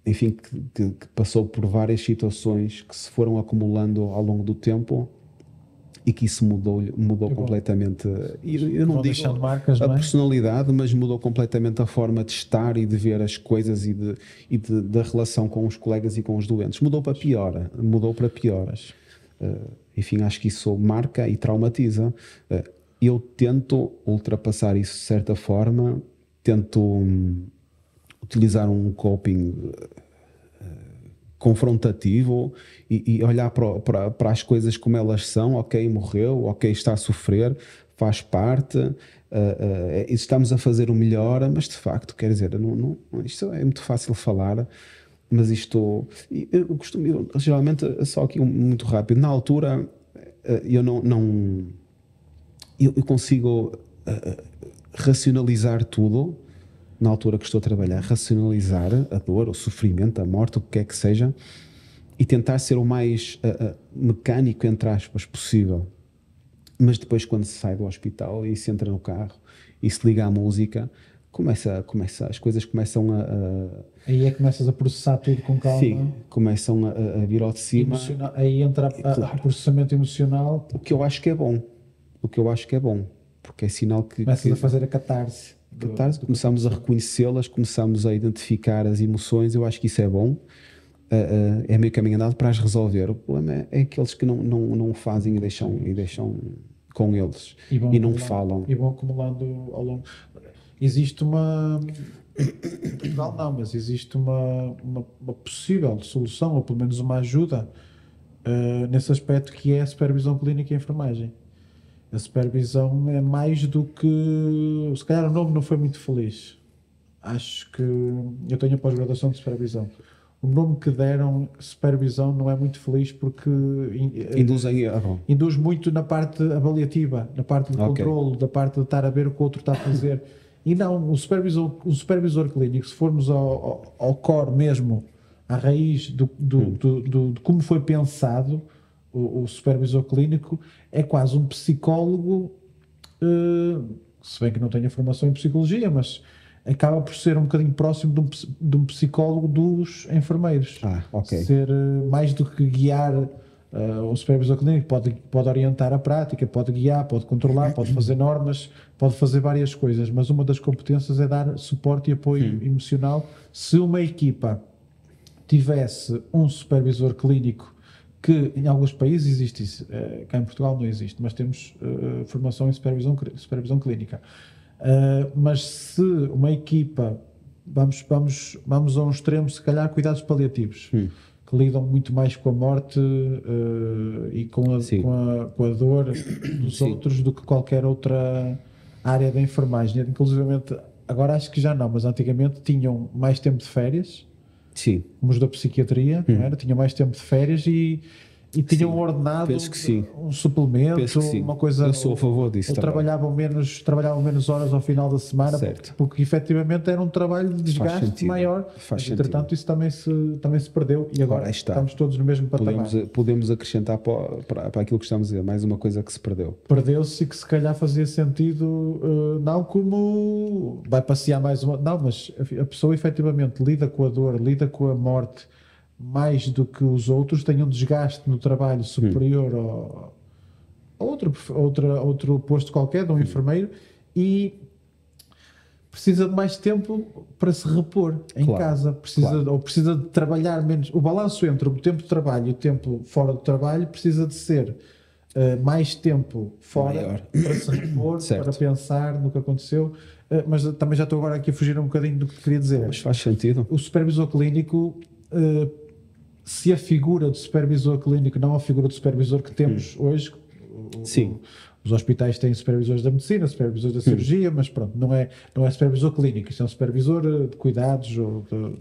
enfim, que passou por várias situações que se foram acumulando ao longo do tempo e que isso mudou completamente. Eu não digo marcas, a personalidade, mas mudou completamente a forma de estar e de ver as coisas e da relação com os colegas e com os doentes. Mudou para pior. Enfim, acho que isso marca e traumatiza. Eu tento ultrapassar isso de certa forma, tento utilizar um coping confrontativo e olhar para as coisas como elas são. Ok, morreu, ok, está a sofrer, faz parte, estamos a fazer o melhor, mas de facto, quer dizer, isto é muito fácil falar, mas isto, eu costumo, geralmente, só aqui muito rápido, na altura eu consigo racionalizar tudo. Na altura que estou a trabalhar, racionalizar a dor, o sofrimento, a morte, o que quer que seja, e tentar ser o mais mecânico, entre aspas, possível. Mas depois, quando se sai do hospital e se entra no carro e se liga à música, as coisas começam Aí é que começas a processar tudo com calma. Sim, começam a vir ao de cima. Aí entra o processamento emocional. O que eu acho que é bom. Porque é sinal que... Começas a fazer a catarse. Começamos a reconhecê-las, começamos a identificar as emoções. Eu acho que isso é bom. É meio caminho andado para as resolver. O problema é aqueles que não fazem e deixam com eles e não falam. E vão acumulando ao longo. Existe uma... Portugal não, mas existe uma possível solução, ou pelo menos uma ajuda nesse aspecto, que é a supervisão clínica e a enfermagem. A supervisão é mais do que... Se calhar o nome não foi muito feliz. Acho que... Eu tenho a pós-graduação de supervisão. o nome que deram, supervisão, não é muito feliz porque Induzem. induz muito na parte avaliativa, na parte de Ok. controle, da parte de estar a ver o que o outro está a fazer. E não, o supervisor clínico, se formos ao core mesmo, à raiz de como foi pensado o supervisor clínico, é quase um psicólogo, se bem que não tenha formação em psicologia, mas acaba por ser um bocadinho próximo de um psicólogo dos enfermeiros. Ok. Ser mais do que guiar. O supervisor clínico pode orientar a prática, pode guiar, pode controlar, pode fazer normas, pode fazer várias coisas, mas uma das competências é dar suporte e apoio emocional. Se uma equipa tivesse um supervisor clínico, que em alguns países existe isso, cá em Portugal não existe, mas temos formação em supervisão clínica. Mas se uma equipa, vamos a um extremo, se calhar cuidados paliativos, que lidam muito mais com a morte e com a dor dos outros do que qualquer outra área da enfermagem. Inclusivamente, agora acho que já não, mas antigamente tinham mais tempo de férias, Sim. como os da psiquiatria, não era? Tinham mais tempo de férias e tinham ordenado Penso que sim. um suplemento, Penso que sim. uma coisa. Eu sou a favor disso Ou também. trabalhavam menos horas ao final da semana, Certo. porque efetivamente era um trabalho de desgaste sentido. maior. Faz Mas, entretanto, isso também se perdeu e agora Ora, aí está. estamos todos no mesmo patamar. Podemos acrescentar para aquilo que estamos a dizer, mais uma coisa que se perdeu. Perdeu-se e que se calhar fazia sentido, não como vai passear mais uma. Não, mas a pessoa efetivamente lida com a dor, lida com a morte mais do que os outros, tem um desgaste no trabalho superior a outro posto qualquer, de um enfermeiro, e precisa de mais tempo para se repor em casa. Precisa de trabalhar menos. O balanço entre o tempo de trabalho e o tempo fora do trabalho precisa de ser mais tempo fora para se repor, para pensar no que aconteceu. Mas também já estou agora aqui a fugir um bocadinho do que queria dizer. Mas faz sentido. O supervisor clínico, se a figura do supervisor clínico não a figura do supervisor que temos hoje, os hospitais têm supervisores da medicina, supervisores da cirurgia, mas pronto, não é supervisor clínico, isto é um supervisor de cuidados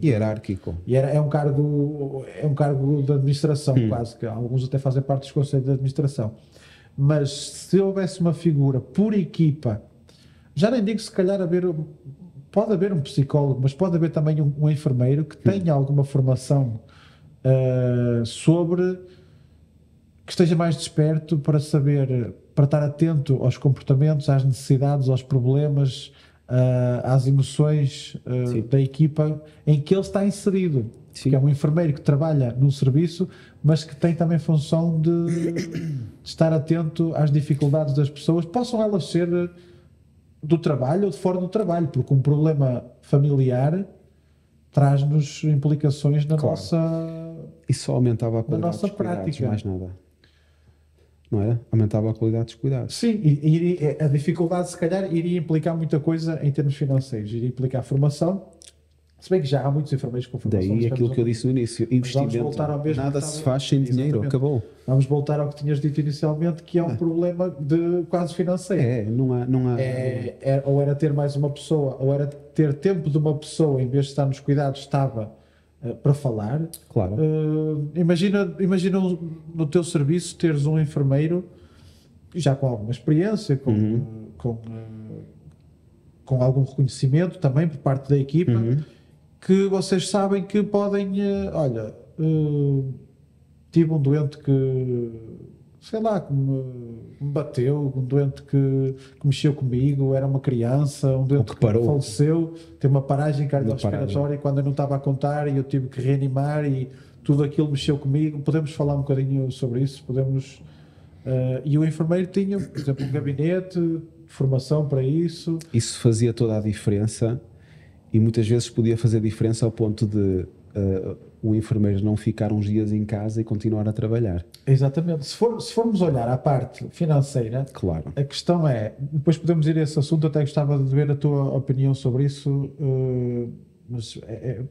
hierárquico. E é um cargo de administração, quase, que alguns até fazem parte dos conselhos de administração. Mas se houvesse uma figura por equipa, já nem digo se calhar pode haver um psicólogo, mas pode haver também um enfermeiro que tenha alguma formação sobre, que esteja mais desperto para saber, para estar atento aos comportamentos, às necessidades, aos problemas, às emoções da equipa em que ele está inserido. Que é um enfermeiro que trabalha num serviço, mas que tem também função de estar atento às dificuldades das pessoas, possam elas ser do trabalho ou de fora do trabalho, porque um problema familiar traz-nos implicações na nossa... Isso só aumentava a qualidade dos cuidados, mais nada. Não era? Aumentava a qualidade dos cuidados. Sim, e a dificuldade se calhar iria implicar muita coisa em termos financeiros, iria implicar formação, se bem que já há muitos enfermeiros com formação. Daí aquilo que eu disse no início, investimento, nada se faz sem dinheiro, acabou. Vamos voltar ao que tinhas dito inicialmente, que é um problema de quase financeiro. Não há... Ou era ter mais uma pessoa, ou era ter tempo de uma pessoa, em vez de estar nos cuidados, estava para falar. Claro. Imagina no teu serviço teres um enfermeiro já com alguma experiência, com algum reconhecimento também por parte da equipa, que vocês sabem que podem, tive um doente que, sei lá, que me bateu, um doente que mexeu comigo, era uma criança, um doente que faleceu, tem uma paragem cardiorrespiratória quando eu não estava a contar e eu tive que reanimar e tudo aquilo mexeu comigo. Podemos falar um bocadinho sobre isso? Podemos... e o enfermeiro tinha, por exemplo, um gabinete de formação para isso. Isso fazia toda a diferença e muitas vezes podia fazer diferença ao ponto de o enfermeiro não ficar uns dias em casa e continuar a trabalhar. Exatamente. Se formos olhar à parte financeira, claro, a questão é, depois podemos ir a esse assunto, até gostava de ver a tua opinião sobre isso, mas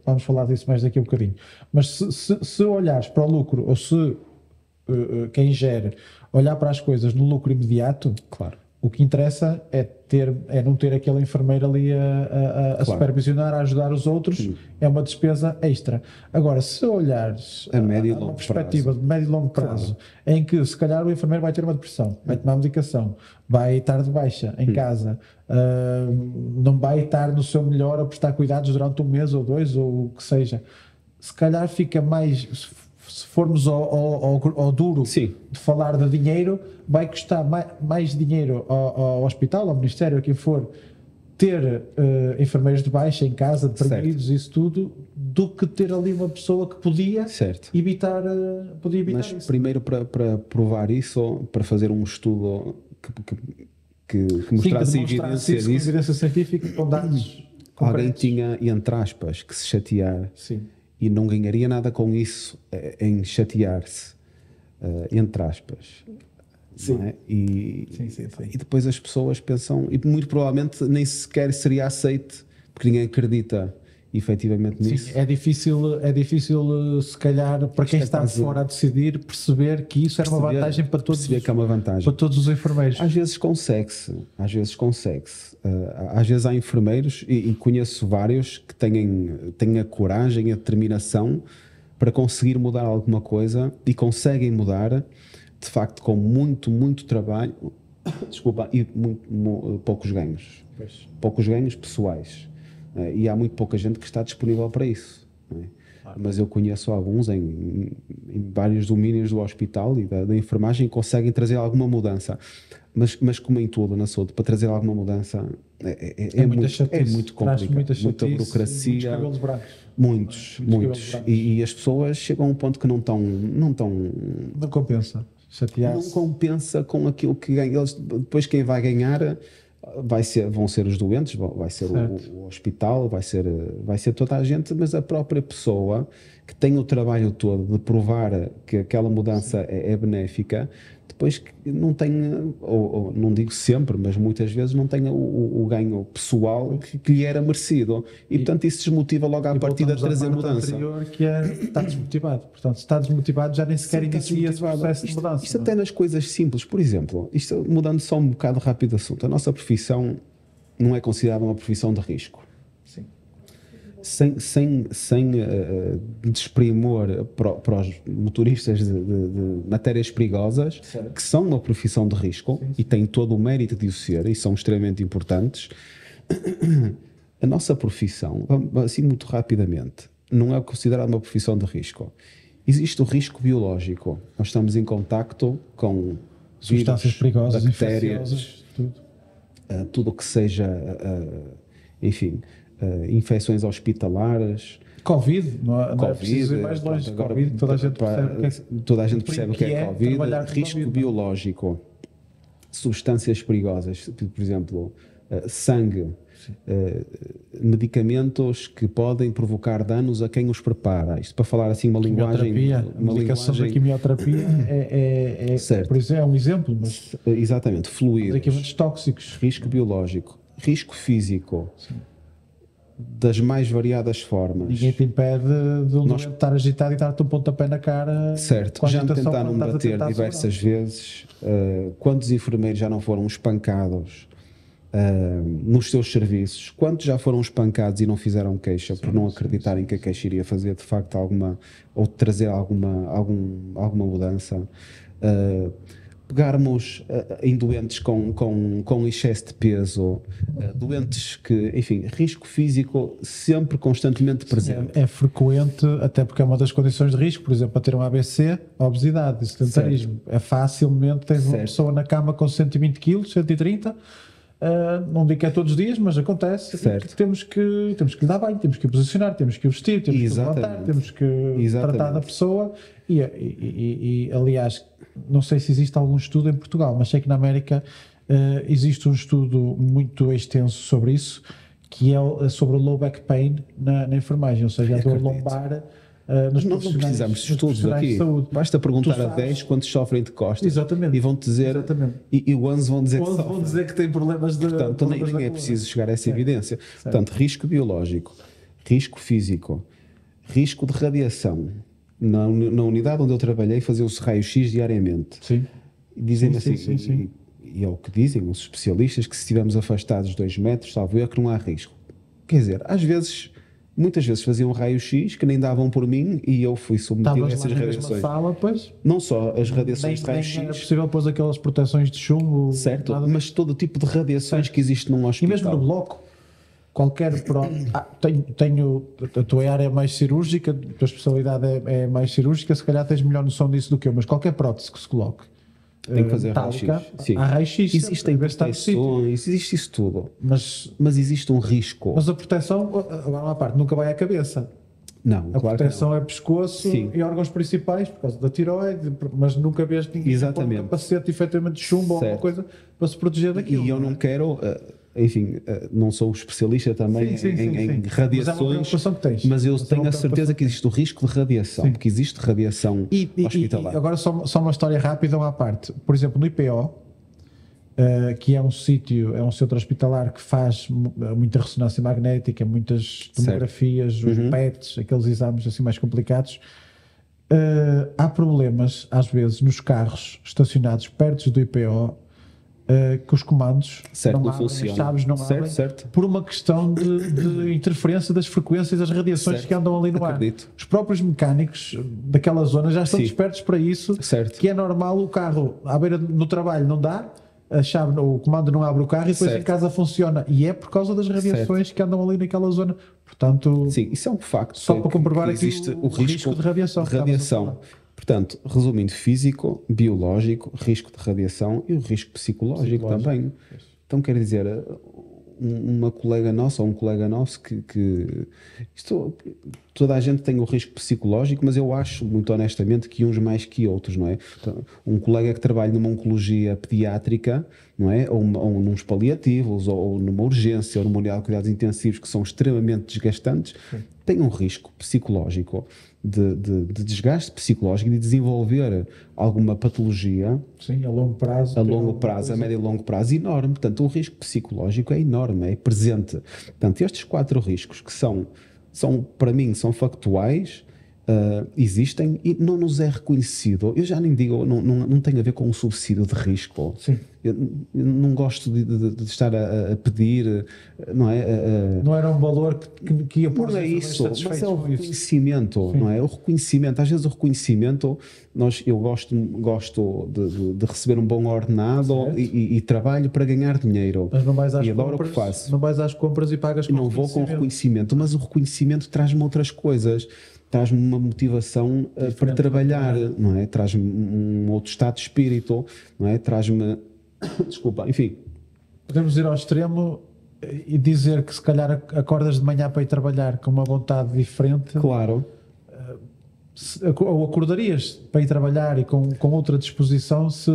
vamos falar disso mais daqui a um bocadinho. Mas se olhares para o lucro, ou se quem gere olhar para as coisas no lucro imediato, claro, o O que interessa é não ter aquele enfermeiro ali a supervisionar, a ajudar os outros, é uma despesa extra. Agora, se olhares A médio e uma longo perspectiva prazo. de médio e longo prazo, em que se calhar o enfermeiro vai ter uma depressão, vai tomar medicação, vai estar de baixa em casa, não vai estar no seu melhor a prestar cuidados durante um mês ou 2 ou o que seja, se calhar fica mais, se formos ao duro Sim. de falar de dinheiro, vai custar mais dinheiro ao hospital, ao ministério, a quem for, ter enfermeiros de baixa em casa, deprimidos, isso tudo, do que ter ali uma pessoa que podia evitar, Mas isso. primeiro, para provar isso, para fazer um estudo que mostrasse evidência científica com dados alguém tinha, entre aspas, que se chatear. Sim. E não ganharia nada com isso, em chatear-se, entre aspas. Sim. Não é? E depois as pessoas pensam, e muito provavelmente nem sequer seria aceite, porque ninguém acredita efetivamente nisso. É difícil, se calhar, para quem está de fora a decidir, perceber que isso era uma vantagem para todos, que é uma vantagem. Para todos os enfermeiros. Às vezes consegue-se. Às vezes há enfermeiros, e conheço vários, que têm a coragem, a determinação para conseguir mudar alguma coisa, e conseguem mudar, de facto, com muito, muito trabalho, e poucos ganhos. Poucos ganhos pessoais. E há muito pouca gente que está disponível para isso. Não é? Mas eu conheço alguns em vários domínios do hospital e da enfermagem que conseguem trazer alguma mudança. Mas como em tudo na saúde, para trazer alguma mudança é muito complicado. Muita burocracia. Muitos cabelos brancos. Muitos. E as pessoas chegam a um ponto que não compensa. Chatear-se. Não compensa com aquilo que ganham. Depois quem vai ganhar vão ser os doentes, vai ser o hospital, vai ser toda a gente, mas a própria pessoa que tem o trabalho todo de provar que aquela mudança é benéfica, depois que não tem, ou não digo sempre, mas muitas vezes não tem o ganho pessoal que lhe era merecido. E portanto isso desmotiva logo à partida a trazer mudança. Anterior, que está desmotivado. Portanto, se está desmotivado, já nem sequer inicia esse processo de mudança. Isto até nas coisas simples. Por exemplo, isto mudando só um bocado rápido de assunto, a nossa profissão não é considerada uma profissão de risco. Sim. Sem desprimor para os motoristas de matérias perigosas, certo, que são uma profissão de risco, sim, e têm todo o mérito de o ser e são extremamente importantes. A nossa profissão, assim muito rapidamente, não é considerada uma profissão de risco. Existe o risco biológico. Nós estamos em contacto com substâncias perigosas, bactérias, tudo o que seja, enfim, infecções hospitalares, Covid, não é preciso ir mais longe. Agora, COVID, toda a gente percebe o que é Covid. Risco biológico, substâncias perigosas, por exemplo, sangue, medicamentos que podem provocar danos a quem os prepara. Isto para falar assim uma linguagem... Medicação da quimioterapia por exemplo, é um exemplo. Mas exatamente, fluidos. Medicamentos tóxicos. Risco biológico, risco físico. Sim. Das mais variadas formas. Ninguém te impede de um doente estar agitado e dar-te um pontapé na cara. Certo, já me tentaram bater diversas vezes. Quantos enfermeiros já não foram espancados nos seus serviços? Quantos já foram espancados e não fizeram queixa por não acreditarem que a queixa iria fazer de facto alguma, ou trazer alguma mudança? Pegarmos em doentes com excesso de peso, doentes que, enfim, risco físico sempre constantemente presente. É frequente, até porque é uma das condições de risco, por exemplo, para ter um ABC, a obesidade, o sedentarismo. É facilmente, tens uma pessoa na cama com 120 kg, 130, não digo que é todos os dias, mas acontece. Que temos que lhe dar bem, temos que o posicionar, temos que o vestir, temos que o levantar, temos que tratar da pessoa. E aliás, não sei se existe algum estudo em Portugal, mas sei que na América existe um estudo muito extenso sobre isso, que é sobre o low back pain na enfermagem, ou seja, a dor lombar. Nós não precisamos de estudos aqui. Basta perguntar a 10 quantos sofrem de costas. Exatamente. E vão-te dizer, e 11 vão dizer, vão dizer que têm problemas de. Portanto, nem é preciso chegar a essa evidência. Portanto, risco biológico, risco físico, risco de radiação. Na unidade onde eu trabalhei, fazia-se raio-x diariamente. Sim. Dizem assim, e é o que dizem os especialistas, que se estivermos afastados 2 metros, salvo eu, que não há risco. Quer dizer, às vezes, muitas vezes faziam raio-x que nem davam por mim e eu fui submetido a Estavas lá essas na mesma radiações. sala, pois. Não só as radiações de Nem era raio-x, possível pôr aquelas proteções de chumbo. certo, Nada. mas todo o tipo de radiações que existe num E hospital. mesmo no bloco, qualquer tenho a tua área é mais cirúrgica, a tua especialidade é mais cirúrgica, se calhar tens melhor noção disso do que eu, mas qualquer prótese que se coloque Tem que fazer metálica, raio-x. Sim. há raio-x, Existem a ver se está no sítio. proteções, existe isso tudo. Mas Existe um risco. a proteção, agora uma parte, nunca vai à cabeça. Não, A claro que proteção não. é pescoço Sim. e órgãos principais, por causa da tiroide, mas nunca vês ninguém com Exatamente. um capacete efetivamente de chumbo ou alguma Certo. coisa para se proteger daquilo. E eu não quero, enfim, não sou especialista também Sim, sim, em sim. radiações, Mas é uma preocupação que tens. mas eu Mas é tenho uma a certeza preocupação que existe o risco de radiação, Sim. porque existe radiação E hospitalar. agora só uma história rápida à parte. Por exemplo, no IPO, que é um sítio, é um centro hospitalar que faz muita ressonância magnética, muitas tomografias, os PETs, aqueles exames assim mais complicados. Há problemas, às vezes, nos carros estacionados perto do IPO, que os comandos Certo, não abrem, funciona. as chaves não Certo, abrem, certo. por uma questão de interferência das frequências das radiações Certo. que andam ali no Acredito. ar. Os próprios mecânicos daquela zona já estão Sim. despertos para isso, Certo. que é normal o carro à beira no trabalho não dá, a chave, o comando não abre o carro e depois Certo. em casa funciona. E é por causa das radiações que andam ali naquela zona. Portanto, Sim, isso é um facto. só para comprovar que aqui existe o risco de radiação. que estávamos a falar. Portanto, resumindo, físico, biológico, risco de radiação e o risco psicológico também. Então, quer dizer, uma colega nossa ou um colega nosso toda a gente tem o risco psicológico, mas eu acho, muito honestamente, que uns mais que outros, não é? Então, um colega que trabalha numa oncologia pediátrica, não é? Ou nos paliativos, ou numa urgência, ou numa unidade de cuidados intensivos, que são extremamente desgastantes, tem um risco psicológico de desgaste psicológico e de desenvolver alguma patologia Sim, a longo prazo. a longo prazo, a médio e longo prazo, enorme. Portanto, o risco psicológico é enorme, é presente. Portanto, estes 4 riscos que são para mim, são factuais, existem e não nos é reconhecido. Eu já nem digo, não tem a ver com o subsídio de risco. Sim. Eu não gosto de estar a pedir, não é? Não era um valor que ia pôr Não é isso, mas é o com isso. reconhecimento, não é? O reconhecimento, às vezes o reconhecimento, eu gosto de receber um bom ordenado e trabalho para ganhar dinheiro. Mas não vais às E adoro o compras, que faço. não vais às compras e pagas com Não vou com reconhecimento, mas o reconhecimento traz-me outras coisas, traz-me uma motivação para trabalhar, não é? Traz-me um outro estado de espírito, não é? Traz-me, desculpa, enfim. Podemos ir ao extremo e dizer que se calhar acordas de manhã para ir trabalhar com uma vontade diferente. Claro. Ou acordarias para ir trabalhar e com outra disposição se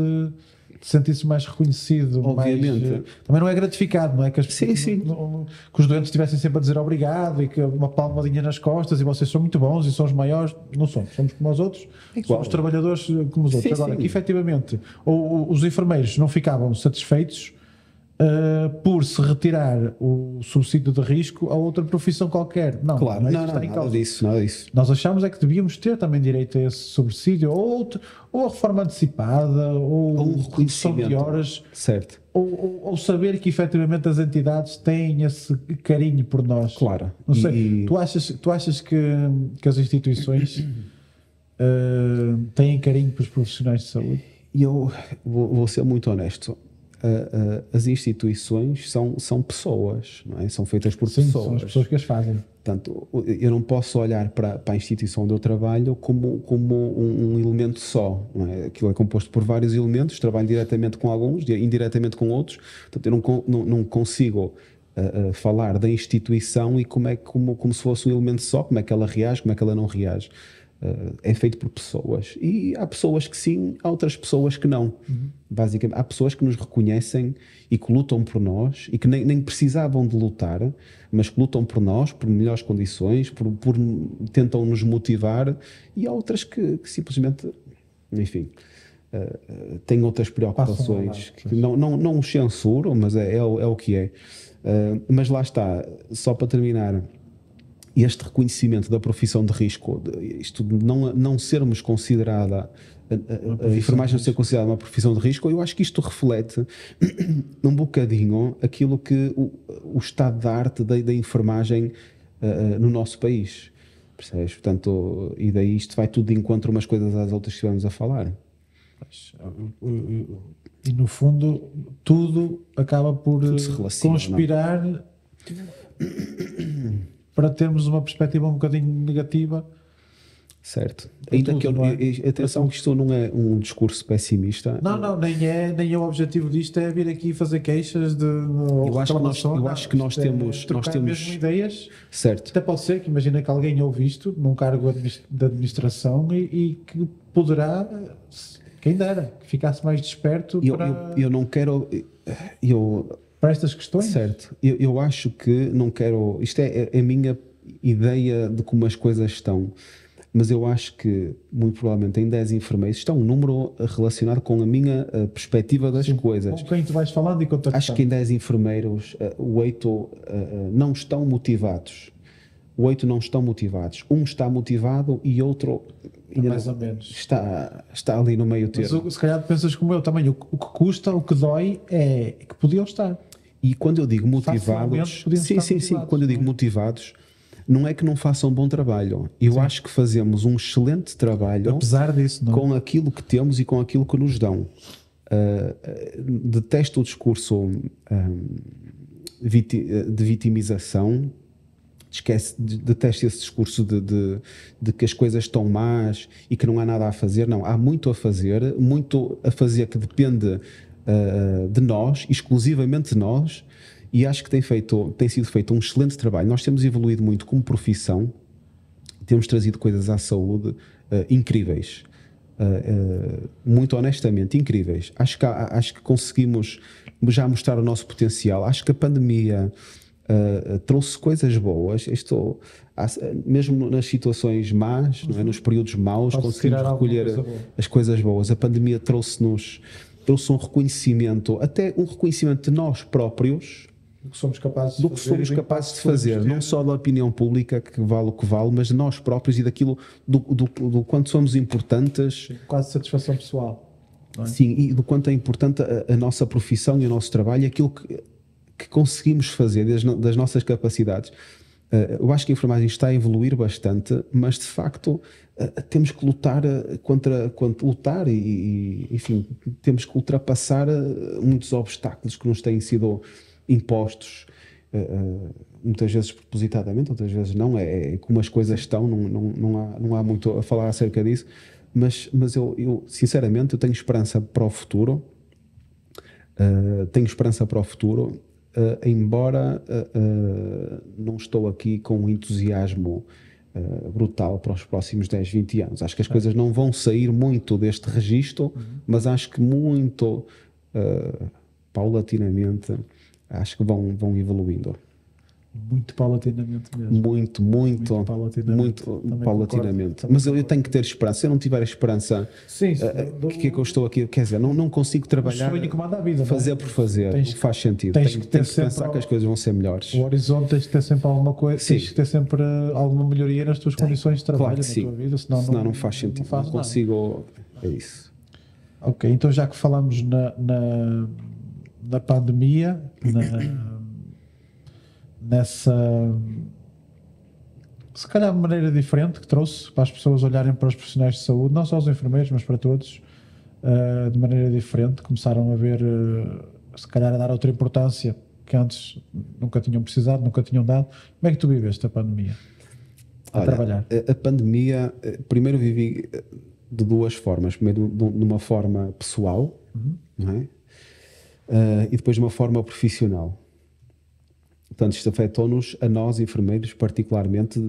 te sentisse mais reconhecido. Obviamente. Também não é gratificado, não é? Que, sim. Que os doentes estivessem sempre a dizer obrigado e que uma palmadinha nas costas e vocês são muito bons e são os maiores. Não somos como os outros. Somos trabalhadores como os outros. Agora, que efetivamente, os enfermeiros não ficavam satisfeitos por se retirar o subsídio de risco a outra profissão qualquer. Não, claro, nada disso. Nós achamos é que devíamos ter também direito a esse subsídio, ou a reforma antecipada, ou redução de horas, certo. Ou saber que efetivamente as entidades têm esse carinho por nós. Claro. Não sei, tu achas que as instituições têm carinho para os profissionais de saúde? E eu vou ser muito honesto. As instituições são pessoas, não é? São feitas por pessoas. São as pessoas que as fazem. Portanto, eu não posso olhar para a instituição onde eu trabalho como um elemento só, não é? Aquilo é composto por vários elementos, trabalho diretamente com alguns, indiretamente com outros. Portanto, eu não consigo falar da instituição e como se fosse um elemento só, como é que ela reage, como é que ela não reage. É feito por pessoas e há pessoas que sim, há outras pessoas que não. Basicamente, há pessoas que nos reconhecem e que lutam por nós e que nem precisavam de lutar, mas que lutam por nós, por melhores condições, tentam nos motivar, e há outras que simplesmente, enfim, têm outras preocupações que não os censuro, mas é o que é. Mas lá está, só para terminar, este reconhecimento da profissão de risco, isto de não sermos considerada, a enfermagem não ser considerada uma profissão de risco, eu acho que isto reflete um bocadinho aquilo que o estado da arte da enfermagem no nosso país. Percebes? Portanto, e daí isto vai tudo de encontro umas coisas às outras que estivemos a falar. E no fundo, tudo acaba por conspirar para termos uma perspectiva um bocadinho negativa. Certo. Ainda que atenção que isto não é um discurso pessimista. Não, nem é o objetivo disto é vir aqui fazer queixas de eu acho que nós temos mesmo ideias. Certo. Até pode ser que imagina que alguém ouve isto num cargo de administração e que poderá, quem dera, que ficasse mais desperto eu não quero para estas questões. Certo. Eu acho que não quero, isto é a minha ideia de como as coisas estão. Mas eu acho que, muito provavelmente, em 10 enfermeiros está um número relacionado com a minha perspectiva das coisas. Com quem tu vais falando e contactando. Acho que em 10 enfermeiros, 8 não estão motivados. 8 não estão motivados. Um está motivado e outro mais ou menos. Está ali no meio termo. Mas se calhar pensas como eu também. O que custa, o que dói é que podiam estar. E quando eu digo motivados... Sim. Quando eu digo motivados... Não é que não façam um bom trabalho. Eu acho que fazemos um excelente trabalho, apesar disso, não? Com aquilo que temos e com aquilo que nos dão. Detesto o discurso de vitimização. Detesto esse discurso de que as coisas estão más e que não há nada a fazer. Não, há muito a fazer que depende de nós, exclusivamente de nós. E acho que tem sido feito um excelente trabalho. Nós temos evoluído muito como profissão, temos trazido coisas à saúde incríveis, muito honestamente incríveis. Acho que conseguimos já mostrar o nosso potencial. Acho que a pandemia trouxe coisas boas. Mesmo nas situações más, não é? Nos períodos maus, conseguimos recolher as coisas boas. A pandemia trouxe um reconhecimento, até um reconhecimento de nós próprios, do que somos capazes de fazer, não só da opinião pública, que vale o que vale, mas de nós próprios e daquilo do quanto somos importantes. Quase satisfação pessoal. Não é? Sim, e do quanto é importante a nossa profissão e o nosso trabalho, aquilo que conseguimos fazer das nossas capacidades. Eu acho que a enfermagem está a evoluir bastante, mas de facto temos que lutar lutar e enfim, temos que ultrapassar muitos obstáculos que nos têm sido impostos, muitas vezes propositadamente, outras vezes não. É como as coisas estão, não há muito a falar acerca disso, mas eu sinceramente eu tenho esperança para o futuro. Embora não estou aqui com um entusiasmo brutal para os próximos 10, 20 anos. Acho que as coisas não vão sair muito deste registro, mas acho que muito paulatinamente acho que vão evoluindo. Muito paulatinamente mesmo. Muito paulatinamente. Mas eu tenho que ter esperança. Se eu não tiver esperança, o que é que eu estou aqui? Quer dizer, não consigo trabalhar, fazer por fazer. Não faz sentido. Tenho que pensar que as coisas vão ser melhores. O horizonte tens de ter sempre alguma coisa, tens de ter sempre alguma melhoria nas tuas condições de trabalho, na tua vida. Senão não faz sentido. Não consigo. É isso. Ok, então já que falamos na pandemia, nessa, se calhar, maneira diferente que trouxe para as pessoas olharem para os profissionais de saúde, não só os enfermeiros, mas para todos, de maneira diferente, começaram a ver, se calhar, a dar outra importância que antes nunca tinham precisado, nunca tinham dado. Como é que tu viveste a pandemia? Trabalhar? A pandemia, primeiro vivi de duas formas. Primeiro, de uma forma pessoal, não é? E depois de uma forma profissional. Portanto, isto afetou-nos, a nós, enfermeiros, particularmente,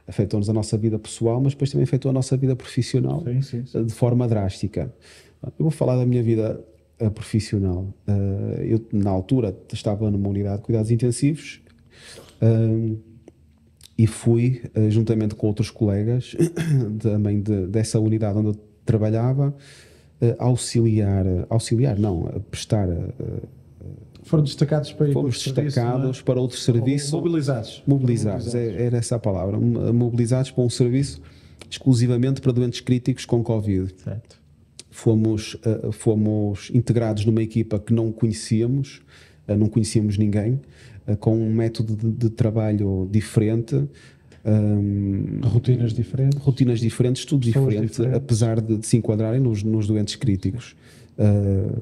afetou-nos a nossa vida pessoal, mas depois também afetou a nossa vida profissional. Sim. De forma drástica. Eu vou falar da minha vida profissional. Eu, na altura, estava numa unidade de cuidados intensivos e fui, juntamente com outros colegas, também dessa unidade onde eu trabalhar, prestar Foram destacados para ir para Fomos outro serviço, não é? destacados para outro serviço. Mobilizados. Era essa a palavra. Mobilizados para um serviço exclusivamente para doentes críticos com Covid. Certo. Fomos integrados numa equipa que não conhecíamos ninguém, com um método de trabalho diferente. Rotinas diferentes. Tudo diferente, diferentes. apesar de se enquadrarem nos doentes críticos.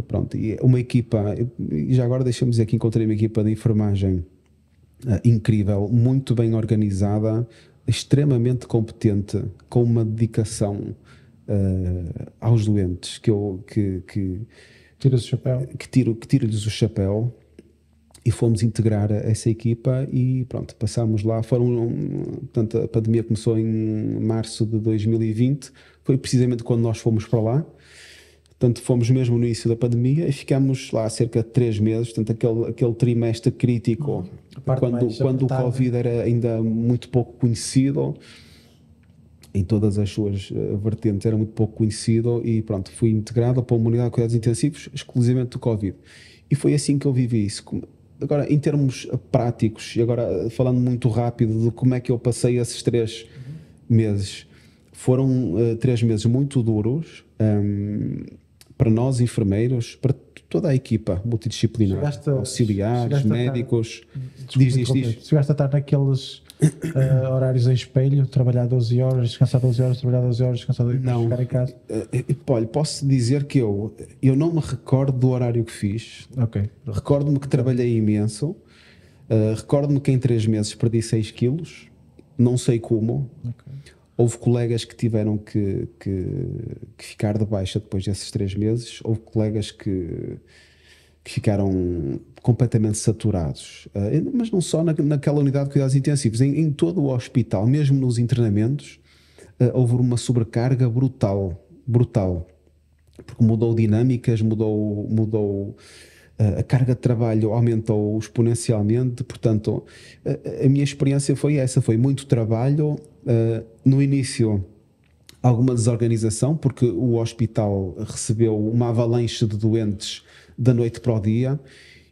Pronto, e uma equipa, e já agora deixamos dizer que encontrei uma equipa de enfermagem incrível, muito bem organizada, extremamente competente, com uma dedicação aos doentes que Tiras o chapéu. que tiro-lhes o chapéu. E fomos integrar essa equipa e pronto, passámos lá. Portanto, a pandemia começou em março de 2020, foi precisamente quando nós fomos para lá. Portanto, fomos mesmo no início da pandemia e ficámos lá cerca de 3 meses. Portanto, aquele trimestre crítico, quando o Covid era ainda muito pouco conhecido, em todas as suas vertentes, era muito pouco conhecido. E pronto, fui integrado para uma unidade de cuidados intensivos exclusivamente do Covid. E foi assim que eu vivi isso. Agora, em termos práticos, e agora falando muito rápido de como é que eu passei esses 3 meses, foram 3 meses muito duros para nós, enfermeiros, para toda a equipa multidisciplinar, auxiliares, médicos. Diz. Chegaste a estar naqueles horários em espelho, trabalhar 12 horas, descansar 12 horas, trabalhar 12 horas, descansar 12 horas, ficar em casa? Olha, posso dizer que eu não me recordo do horário que fiz. Okay. Recordo-me que trabalhei imenso. Recordo-me que em 3 meses perdi 6 quilos. Não sei como. Okay. Houve colegas que tiveram que ficar de baixa depois desses 3 meses. Houve colegas que ficaram completamente saturados, mas não só naquela unidade de cuidados intensivos, em todo o hospital, mesmo nos internamentos, houve uma sobrecarga brutal, porque mudou dinâmicas, mudou a carga de trabalho aumentou exponencialmente. Portanto, a minha experiência foi essa, foi muito trabalho, no início alguma desorganização, porque o hospital recebeu uma avalanche de doentes da noite para o dia,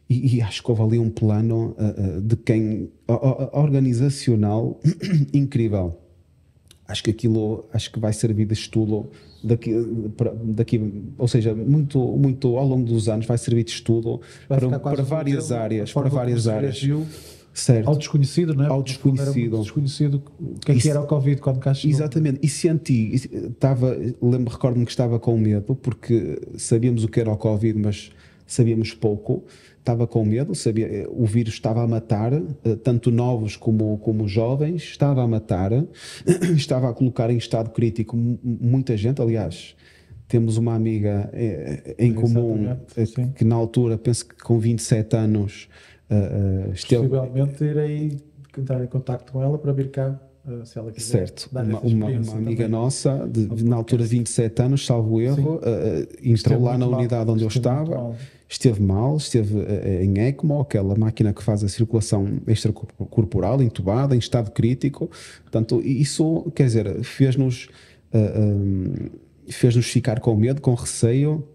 e acho que houve ali um plano organizacional incrível. Acho que vai servir de estudo daqui, ou seja, muito ao longo dos anos vai servir de estudo para várias áreas, certo. Ao desconhecido, não é? Ao desconhecido. O que era o Covid quando cá chegou? Exatamente, recordo-me que estava com medo, porque sabíamos o que era o Covid, mas sabíamos pouco. Estava com medo, o vírus estava a matar, tanto novos como jovens, estava a matar, estava a colocar em estado crítico muita gente. Aliás, temos uma amiga em comum que na altura, penso que com 27 anos, possivelmente irei entrar em contacto com ela para vir cá, se ela quiser. Certo, uma amiga nossa, na altura de 27 anos, salvo erro, entrou lá na unidade onde eu estava. Esteve em ECMO, aquela máquina que faz a circulação extracorporal, entubada, em estado crítico. Portanto, isso, quer dizer, fez-nos ficar com medo, com receio,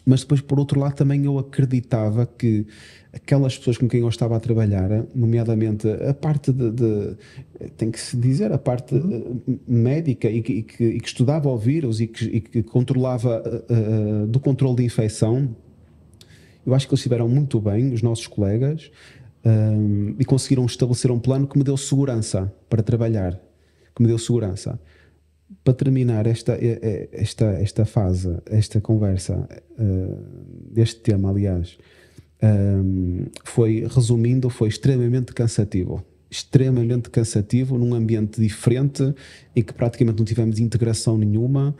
mas depois, por outro lado, também eu acreditava que aquelas pessoas com quem eu estava a trabalhar, nomeadamente a parte tem que se dizer, a parte médica e que estudava o vírus e que controlava do controle de infecção, eu acho que eles estiveram muito bem, os nossos colegas, e conseguiram estabelecer um plano que me deu segurança para trabalhar, Para terminar esta fase, esta conversa, deste tema, aliás, foi extremamente cansativo, num ambiente diferente, em que praticamente não tivemos integração nenhuma.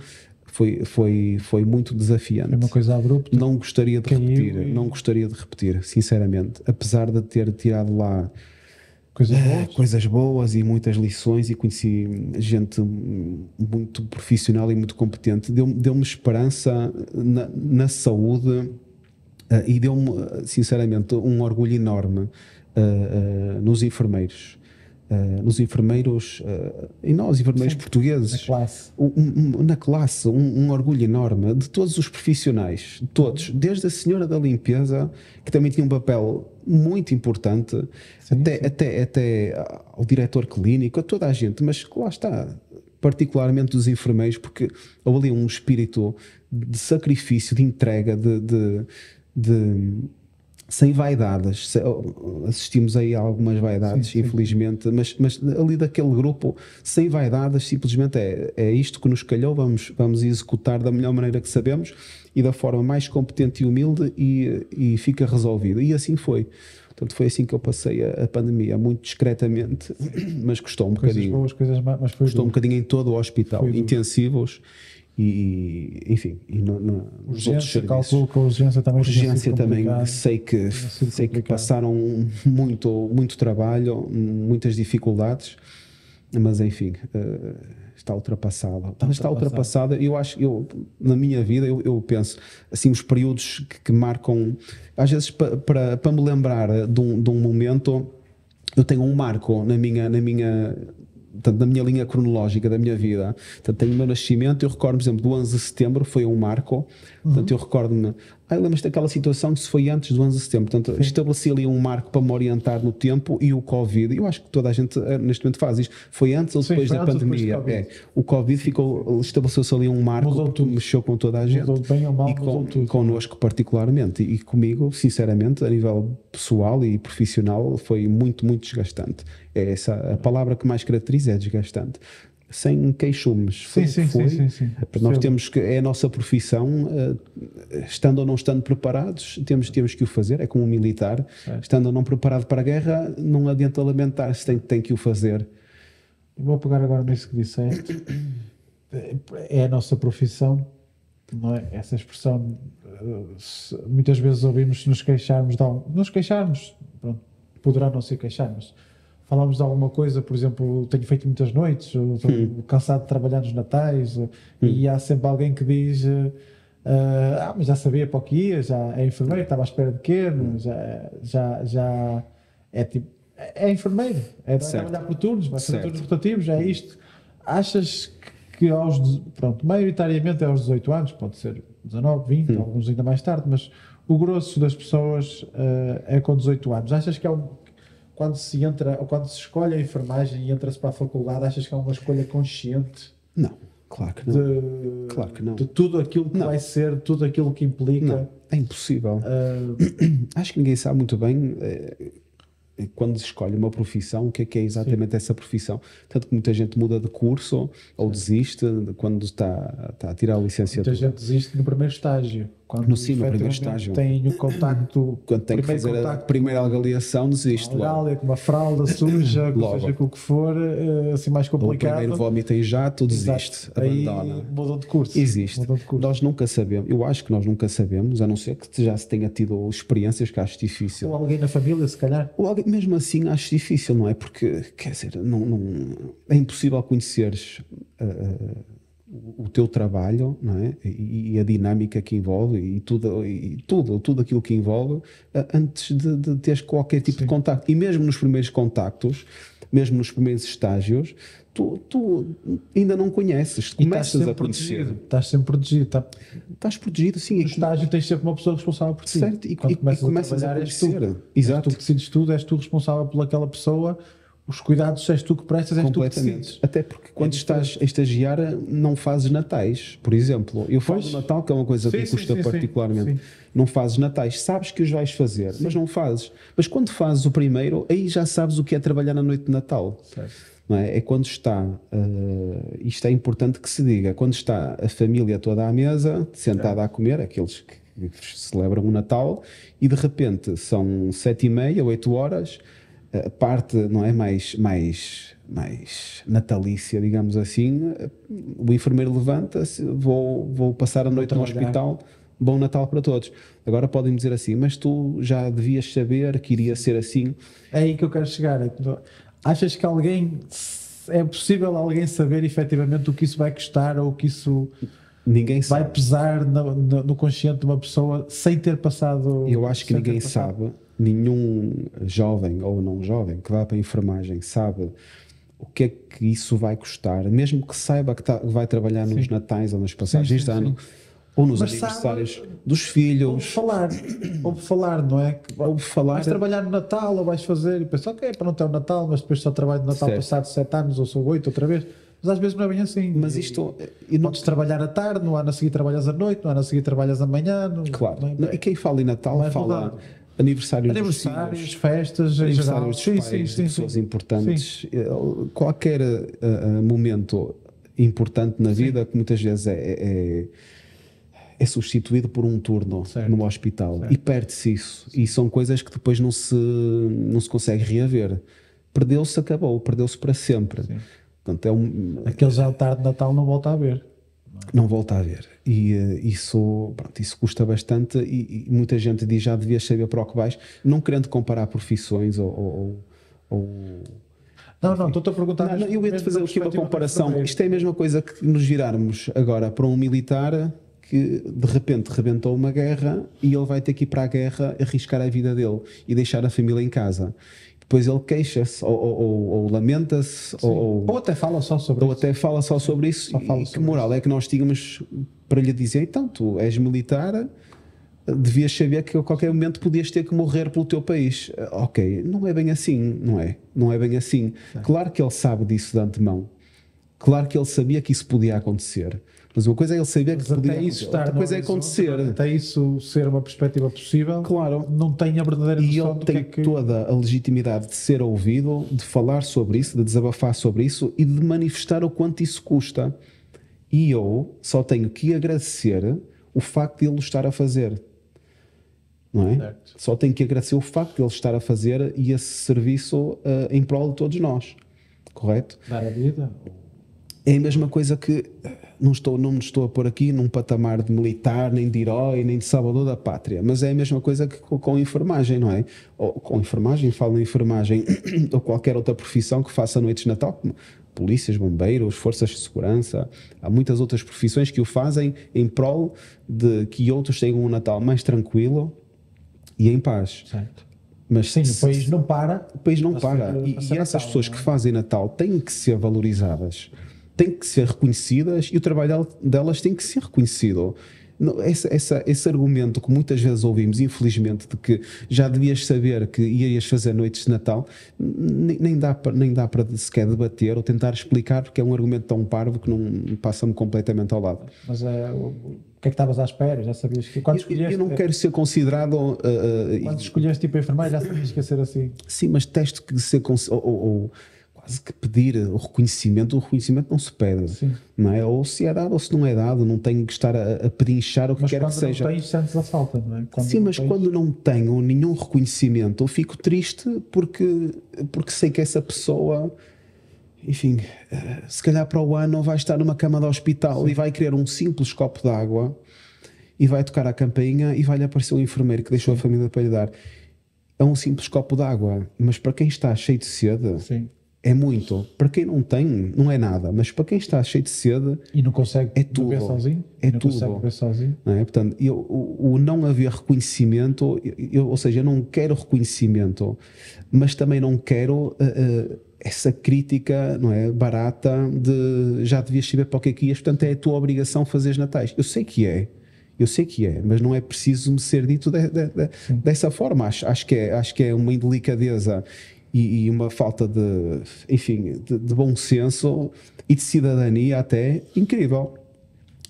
Foi muito desafiante. Foi uma coisa abrupta. Não gostaria de repetir, sinceramente, apesar de ter tirado lá coisas boas e muitas lições, e conheci gente muito profissional e muito competente. Deu-me esperança na saúde, e deu-me, sinceramente, um orgulho enorme nos enfermeiros. nos enfermeiros, e nós, enfermeiros portugueses, na classe, um orgulho enorme de todos os profissionais, todos, desde a senhora da limpeza, que também tinha um papel muito importante, até ao diretor clínico, a toda a gente, mas lá está, particularmente os enfermeiros, porque houve ali um espírito de sacrifício, de entrega, sem vaidades. Assistimos aí a algumas vaidades, infelizmente, mas ali daquele grupo, sem vaidades, simplesmente é isto que nos calhou, vamos executar da melhor maneira que sabemos e da forma mais competente e humilde, e fica resolvido. E assim foi. Portanto, foi assim que eu passei a pandemia, muito discretamente, mas custou um bocadinho. Boas, coisas más, mas foi custou um bocadinho em todo o hospital, intensivos. E enfim, e nos outros serviços. Calculo que a urgência também, sei que passaram muito trabalho, muitas dificuldades, mas enfim, está ultrapassada. Está ultrapassada. Eu acho, na minha vida, eu penso assim, os períodos que marcam, às vezes para me lembrar de um momento, eu tenho um marco na minha linha cronológica da minha vida. Portanto, tenho o meu nascimento, eu recordo, por exemplo, do 11 de setembro, foi um marco. Portanto, eu recordo-me, lembro-me daquela situação que se foi antes do 11 de setembro. Portanto, estabeleci ali um marco para me orientar no tempo, e o Covid, eu acho que toda a gente neste momento faz isto, foi antes ou depois da pandemia. O Covid estabeleceu-se ali um marco que mexeu com toda a gente. Mudou bem ou mal, e connosco particularmente, e comigo, sinceramente, a nível pessoal e profissional, foi muito, muito desgastante. É essa a palavra que mais caracteriza, é desgastante. Sem queixumes. Sim. Nós temos que, é a nossa profissão, estando ou não estando preparados, temos que o fazer. É como um militar, estando ou não preparado para a guerra, não adianta lamentar-se, tem que o fazer. Vou pegar agora nisso que disseste. É a nossa profissão, não é? Essa expressão, muitas vezes ouvimos nos queixarmos, pronto, poderá não ser queixar, mas falamos de alguma coisa, por exemplo, tenho feito muitas noites, estou cansado de trabalhar nos natais, e há sempre alguém que diz mas já sabia para o que ia, já é enfermeiro, estava à espera de quê, já é tipo, é enfermeiro, vai trabalhar por turnos, vai fazer turnos rotativos, é isto. Achas que maioritariamente é aos 18 anos, pode ser 19, 20, alguns ainda mais tarde, mas o grosso das pessoas é com 18 anos. Achas que quando se entra, ou quando se escolhe a enfermagem e entra-se para a faculdade, achas que é uma escolha consciente? Não, claro que não. Claro que não. De tudo aquilo que vai ser, tudo aquilo que implica? Não, é impossível. Acho que ninguém sabe muito bem quando se escolhe uma profissão, o que é exatamente essa profissão. Tanto que muita gente muda de curso ou desiste quando está a tirar a licenciatura. Muita gente desiste no primeiro estágio. Quando no primeiro estágio. Tem o contacto. Quando tem que fazer a primeira avaliação, desiste. Com uma fralda suja, seja com o que for, assim mais complicado. O primeiro vómito em jato, desiste, abandona. Mudam de curso. Existe. Nós nunca sabemos, eu acho que nós nunca sabemos, a não ser que já se tenha tido experiências que acho difícil. Ou alguém na família, se calhar. Ou alguém, mesmo assim, acho difícil, não é? Porque, quer dizer, é impossível conheceres o teu trabalho, não é? E a dinâmica que envolve e tudo aquilo que envolve antes de teres qualquer tipo de contacto. E mesmo nos primeiros contactos, mesmo nos primeiros estágios, tu ainda não conheces, começas a conhecer. Estás sempre protegido. Estás protegido, sim. No estágio tens sempre uma pessoa responsável por ti. Certo, e começas a conhecer. Exato. Tu decides tudo, és tu responsável por aquela pessoa. Os cuidados, és tu que prestas, és tu que decides. Até porque quando estás a estagiar, não fazes natais. Por exemplo, eu falo do Natal, que é uma coisa que me custa particularmente. Sim. Não fazes natais. Sabes que os vais fazer, mas não fazes. Mas quando fazes o primeiro, aí já sabes o que é trabalhar na noite de Natal. Não é? É quando está, isto é importante que se diga, quando está a família toda à mesa, sentada a comer, aqueles que celebram o Natal, e de repente são 7h30, 8 horas, a parte, não é, mais natalícia, digamos assim, o enfermeiro levanta-se, vou passar a noite no hospital, bom Natal para todos. Agora podem dizer assim, mas tu já devias saber que iria ser assim. É aí que eu quero chegar. Achas que é possível alguém saber efetivamente o que isso vai custar ou o que isso... Ninguém vai sabe. pesar no consciente de uma pessoa sem ter passado. Eu acho que sem ter ninguém passado. sabe, nenhum jovem ou não jovem que vá para a enfermagem sabe o que é que isso vai custar, mesmo que saiba que vai trabalhar nos natais ou nas passagens de ano, ou nos Mas aniversários sabe, dos filhos. ouve falar, não é? Ouve falar. Vais trabalhar no Natal ou vais fazer e pensa, ok, para não ter o Natal, mas depois só trabalho no Natal Certo. passado 7 anos ou sou 8 outra vez. Mas às vezes não é bem assim. Mas isto. E não, Podes trabalhar à tarde, no ano a seguir trabalhas à noite, no ano a seguir trabalhas à manhã. claro. Não é? E quem fala em Natal Não é fala rodado. aniversários dos Aniversários, filhos, festas, em geral. aniversários dos pais, de pessoas importantes. Qualquer momento importante na vida, que muitas vezes é substituído por um turno Certo. no hospital. Certo. E perde-se isso. E são coisas que depois não se consegue reaver. Perdeu-se, acabou. Perdeu-se para sempre. Sim. Portanto, Aquele jantar de Natal não volta a ver. não volta a ver. E isso custa bastante. E muita gente diz, já devias saber para o que vais, não querendo comparar profissões ou Não, estou-te a perguntar. não, eu ia-te fazer aqui uma comparação. Isto Isto é a mesma coisa que nos virarmos agora para um militar que de repente rebentou uma guerra e ele vai ter que ir para a guerra arriscar a vida dele e deixar a família em casa. Depois ele queixa-se ou lamenta-se ou até fala só sobre ou isso. até fala só sobre isso. Só fala E que sobre moral é que nós tínhamos para lhe dizer, então tu és militar, devias saber que a qualquer momento podias ter que morrer pelo teu país. Ok, não é bem assim, não é? Não é bem assim. Claro que ele sabe disso de antemão. Claro que ele sabia que isso podia acontecer. Mas uma coisa é ele saber que Mas podia até isso acontecer, estar outra no coisa é horizonte, acontecer. até isso ser uma perspectiva possível, Claro. não tem a verdadeira E noção ele do que tem é que... toda a legitimidade de ser ouvido, de falar sobre isso, de desabafar sobre isso e de manifestar o quanto isso custa. E eu só tenho que agradecer o facto de ele o estar a fazer. Não é? Certo. Só tenho que agradecer o facto de ele estar a fazer e esse serviço em prol de todos nós. Correto? Dar a vida. É a mesma coisa que não me estou a pôr aqui num patamar de militar, nem de herói, nem de salvador da pátria, mas é a mesma coisa que com enfermagem, não é? Ou com enfermagem, falo em enfermagem ou qualquer outra profissão que faça noites de Natal, como polícias, bombeiros, forças de segurança. Há muitas outras profissões que o fazem em prol de que outros tenham um Natal mais tranquilo e em paz. Certo. Mas Sim, o país não para. o país não a para. ser- E a ser essas Natal, pessoas não é? que fazem Natal têm que ser valorizadas, têm que ser reconhecidas e o trabalho delas tem que ser reconhecido. Esse argumento que muitas vezes ouvimos, infelizmente, de que já devias saber que irias fazer noites de Natal, nem dá para sequer debater ou tentar explicar, porque é um argumento tão parvo que não passa-me completamente ao lado. Mas o que é que estavas à espera? Já sabias que... Quando Eu não quero ser considerado. Quando escolheste tipo enfermeiro, já sabias que ia ser assim. Sim, mas teste que ser ou quase que pedir o reconhecimento não se pede, Sim. não é? Ou se é dado ou se não é dado, não tenho que estar a pedinchar o que Mas quer que quando seja. não tens, sentes a falta, não é? Sim, mas quando não tenho nenhum reconhecimento, eu fico triste porque sei que essa pessoa, enfim, se calhar para o ano vai estar numa cama de hospital e vai querer um simples copo de água e vai tocar a campainha e vai-lhe aparecer um enfermeiro que deixou a família para lhe dar. É um simples copo de água, mas para quem está cheio de sede, Sim. é muito. Para quem não tem, não é nada, mas para quem está cheio de sede, E não consegue é tudo. beber sozinho? É E não tudo. consegue beber sozinho? não é? Portanto, o não haver reconhecimento, ou seja, eu não quero reconhecimento, mas também não quero essa crítica, não é, barata de já devias saber para o que é que ias, portanto é a tua obrigação fazer os natais. Eu sei que é, mas não é preciso me ser dito dessa forma. Acho que é uma indelicadeza e uma falta de bom senso e de cidadania até incrível.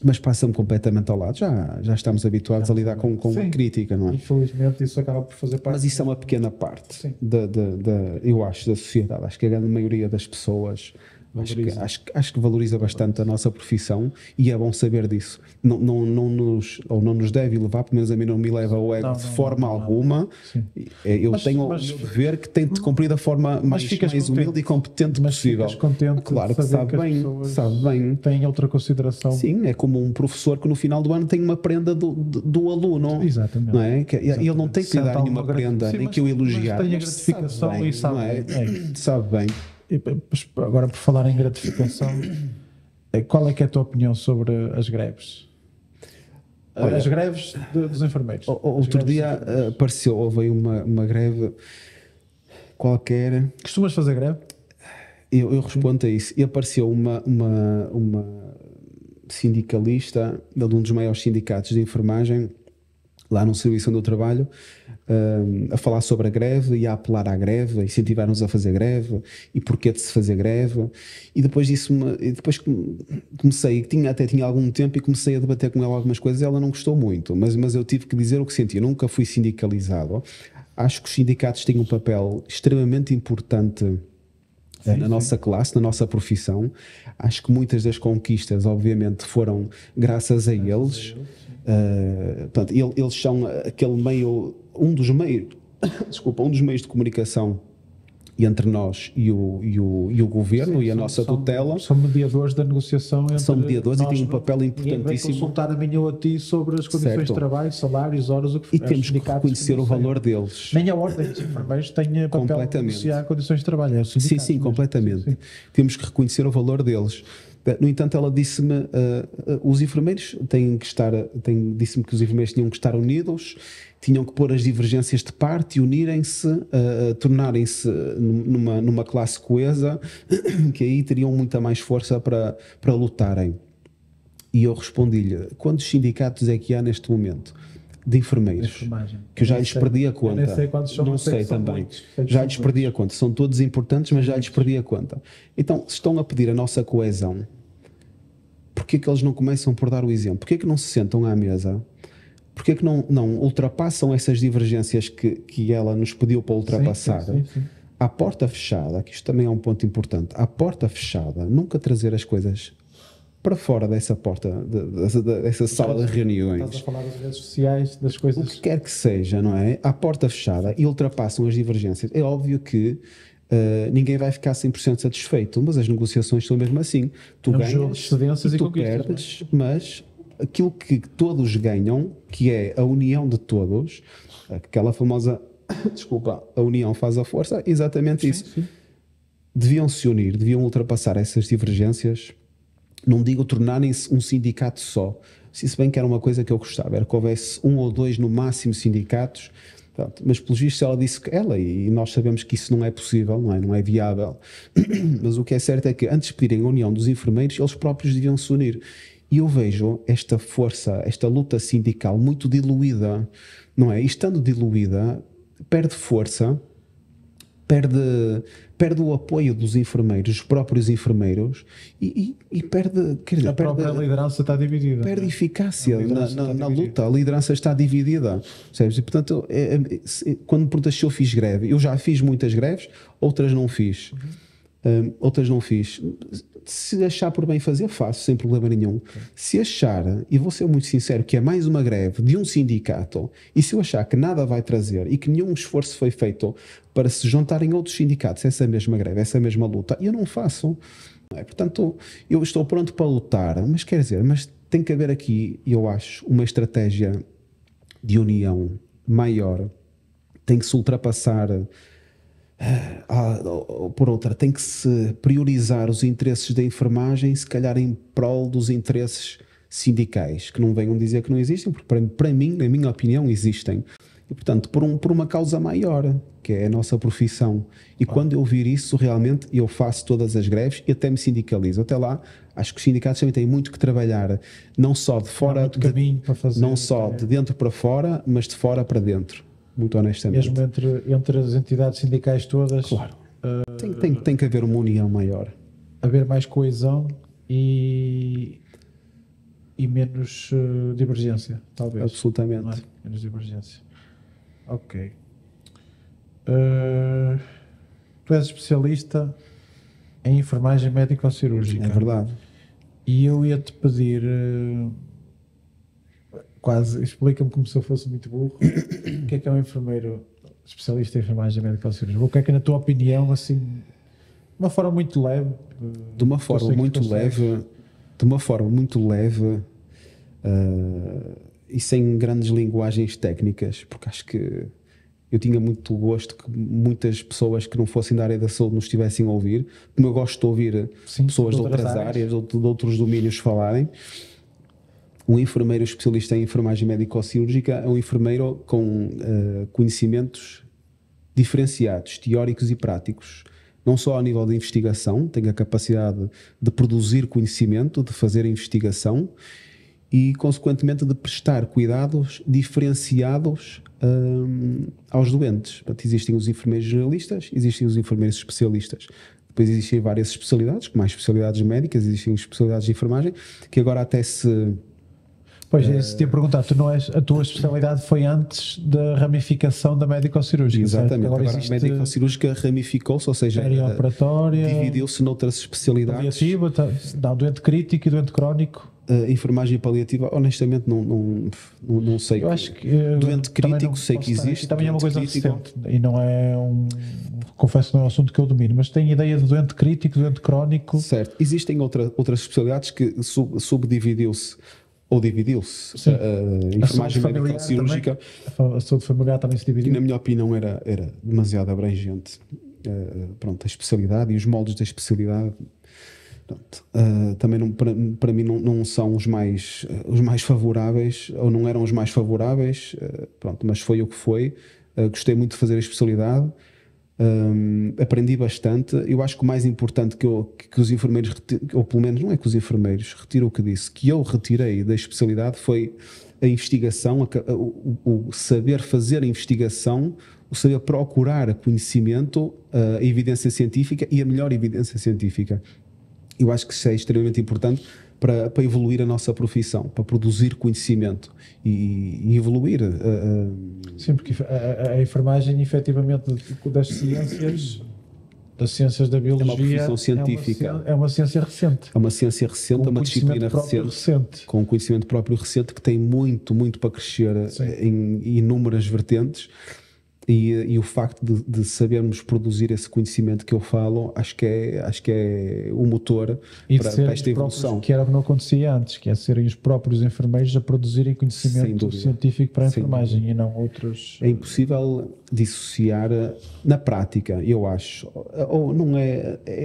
Mas passa-me completamente ao lado. Já estamos habituados a lidar com Sim. a crítica, não é? Infelizmente isso acaba por fazer parte. Mas isso é uma pequena parte, Sim. eu acho, da sociedade. Acho que a grande maioria das pessoas acho que valoriza bastante a nossa profissão e é bom saber disso. Não nos deve levar, pelo menos a mim não me leva ao ego Não, de não, forma não. alguma. Sim. Eu Mas- tenho mas- o dever que tenho de cumprir da forma mais ficas contente. humilde e competente Mas possível. ficas contente Claro de que saber sabe que as bem, pessoas sabe bem. têm outra consideração. Sim, é como um professor que no final do ano tem uma prenda do aluno. Exatamente. Não é? Ele não tem que lhe dar Sente nenhuma alguma prenda, Sim, nem mas- que eu elogiar. mas tem a mas gratificação sabe bem, e sabe não é? bem. Sabe bem. E, agora, por falar em gratificação, Qual é que é a tua opinião sobre as greves? Olha, As greves dos enfermeiros. Outro dia apareceu, houve uma greve qualquer. Costumas fazer greve? Eu respondo a isso. E apareceu uma sindicalista de um dos maiores sindicatos de enfermagem, lá no serviço onde eu trabalho, a falar sobre a greve e a apelar à greve, a incentivar-nos a fazer greve e porquê de se fazer greve. E depois depois comecei, até tinha algum tempo e comecei a debater com ela algumas coisas. Ela não gostou muito, mas eu tive que dizer o que senti. Eu nunca fui sindicalizado. Acho que os sindicatos têm um papel extremamente importante na nossa classe, na nossa profissão. Acho que muitas das conquistas, obviamente, foram graças a eles. Portanto, eles são aquele meio, um dos meios de comunicação entre nós e o governo e a nossa tutela. São mediadores da negociação entre São mediadores e têm um papel importantíssimo. importantíssimo. Consultar a mim ou a ti sobre as condições Certo. de trabalho, salários, horas, o que for. E temos que reconhecer o valor deles. Nem a ordem dos enfermeiros tem papel de Completamente. negociar condições de trabalho. É o sindicato Sim, mesmo. completamente. Sim. Temos que reconhecer o valor deles. No entanto, ela disse-me, os enfermeiros disse-me que os enfermeiros tinham que estar unidos, tinham que pôr as divergências de parte e unirem-se, tornarem-se numa classe coesa, que aí teriam muita mais força para lutarem. E eu respondi-lhe, quantos sindicatos é que há neste momento de enfermeiros? Que eu já lhes perdi a conta. Eu nem sei quantos são, não sei também. Já lhes perdi a conta. São todos importantes, mas já lhes perdi a conta. Então, se estão a pedir a nossa coesão, porquê que eles não começam por dar o exemplo? Porquê que não se sentam à mesa? Porquê que não ultrapassam essas divergências que ela nos pediu para ultrapassar? Sim. À porta fechada, que isto também é um ponto importante, à porta fechada, nunca trazer as coisas para fora dessa porta, dessa sala de reuniões. Estás a falar das redes sociais, das coisas. O que quer que seja, não é? À porta fechada e ultrapassam as divergências. É óbvio que ninguém vai ficar 100% satisfeito, mas as negociações são mesmo assim. Tu É um jogo de ganhas cedências e e tu conquistas, perdes, mas aquilo que todos ganham, que é a união de todos, aquela famosa, desculpa, a união faz a força, é exatamente isso. Sim. Deviam se unir, deviam ultrapassar essas divergências. Não digo tornarem-se um sindicato só, se bem que era uma coisa que eu gostava, era que houvesse um ou dois no máximo sindicatos. Pronto, mas pelos vistos ela disse que ela, e nós sabemos que isso não é possível, não é viável, mas o que é certo é que antes de pedirem a união dos enfermeiros, eles próprios deviam se unir. E eu vejo esta força, esta luta sindical muito diluída, não é? E estando diluída, perde força, perde o apoio dos enfermeiros, os próprios enfermeiros, e perde, quer dizer, A própria liderança está dividida. perde eficácia na dividida. luta, a liderança está dividida, percebes? E portanto, quando me perguntas se eu fiz greve, eu já fiz muitas greves, outras não fiz. Outras não fiz. Se achar por bem fazer, faço, sem problema nenhum. Se achar, e vou ser muito sincero, que é mais uma greve de um sindicato, e se eu achar que nada vai trazer e que nenhum esforço foi feito para se juntarem outros sindicatos essa mesma greve, essa mesma luta, eu não faço. Não é? Portanto, eu estou pronto para lutar, mas quer dizer, mas tem que haver aqui, eu acho, uma estratégia de união maior. Tem que se ultrapassar por outra, tem que se priorizar os interesses da enfermagem, se calhar em prol dos interesses sindicais, que não venham dizer que não existem, porque para mim, na minha opinião, existem. E, portanto, por uma causa maior, que é a nossa profissão. E quando eu vir isso, realmente, eu faço todas as greves e até me sindicalizo. Até lá, acho que os sindicatos também têm muito que trabalhar, não só de fora, caminho para fazer, não só de dentro para fora, mas de fora para dentro. Muito honestamente. Mesmo entre as entidades sindicais todas. Claro. Tem que haver uma união maior. Haver mais coesão e menos divergência, talvez. Absolutamente. Não é? Menos divergência. Ok. Tu és especialista em enfermagem médico-cirúrgica. É verdade. E eu ia-te pedir... quase, explica-me como se eu fosse muito burro. O que é um enfermeiro especialista em enfermagem médico-cirúrgica? O que é que, na tua opinião, assim, de uma forma muito leve... De uma forma muito leve e sem grandes linguagens técnicas, porque acho que Eu tinha muito gosto que muitas pessoas que não fossem da área da saúde nos estivessem a ouvir, como eu gosto de ouvir pessoas de outras áreas, de outros domínios falarem. Um enfermeiro especialista em enfermagem médico-cirúrgica é um enfermeiro com conhecimentos diferenciados, teóricos e práticos. Não só ao nível de investigação, tem a capacidade de produzir conhecimento, de fazer investigação e, consequentemente, de prestar cuidados diferenciados aos doentes. Portanto, existem os enfermeiros generalistas, existem os enfermeiros especialistas. Depois existem várias especialidades, como as especialidades médicas, existem especialidades de enfermagem, que agora até se... Pois, se te ia perguntar, a tua especialidade foi antes da ramificação da médico-cirúrgica. Exatamente, agora a médico-cirúrgica ramificou-se, ou seja, dividiu-se noutras especialidades. Paliativa, doente crítico e doente crónico. Enfermagem paliativa, honestamente não sei. Eu acho que doente crítico sei que existe. Também é uma coisa recente e não é confesso que não é um assunto que eu domino, mas tenho ideia de doente crítico, doente crónico. Certo, existem outras especialidades que subdividiu-se ou dividiu-se. Enfermagem médico-cirúrgica. A saúde familiar também se dividiu. Na minha opinião era demasiado abrangente. A especialidade e os moldes da especialidade. Também para mim não são os mais favoráveis, ou não eram os mais favoráveis, mas foi o que foi. Gostei muito de fazer a especialidade, aprendi bastante. Eu acho que o mais importante que os enfermeiros, ou pelo menos não é que os enfermeiros retiram o que disse, que eu retirei da especialidade foi a investigação, o saber fazer a investigação, o saber procurar conhecimento, a evidência científica e a melhor evidência científica. Eu acho que isso é extremamente importante para evoluir a nossa profissão, para produzir conhecimento e evoluir. Sim, porque a enfermagem, efetivamente, das ciências da biologia, é uma profissão científica. É uma ciência recente. É uma ciência recente, é uma disciplina recente, com um conhecimento próprio recente que tem muito para crescer em inúmeras vertentes. E o facto de sabermos produzir esse conhecimento que eu falo, acho que é o motor para esta evolução. Que era o que não acontecia antes, que é serem os próprios enfermeiros a produzirem conhecimento científico para a enfermagem e não outros. É impossível dissociar na prática, eu acho. Ou não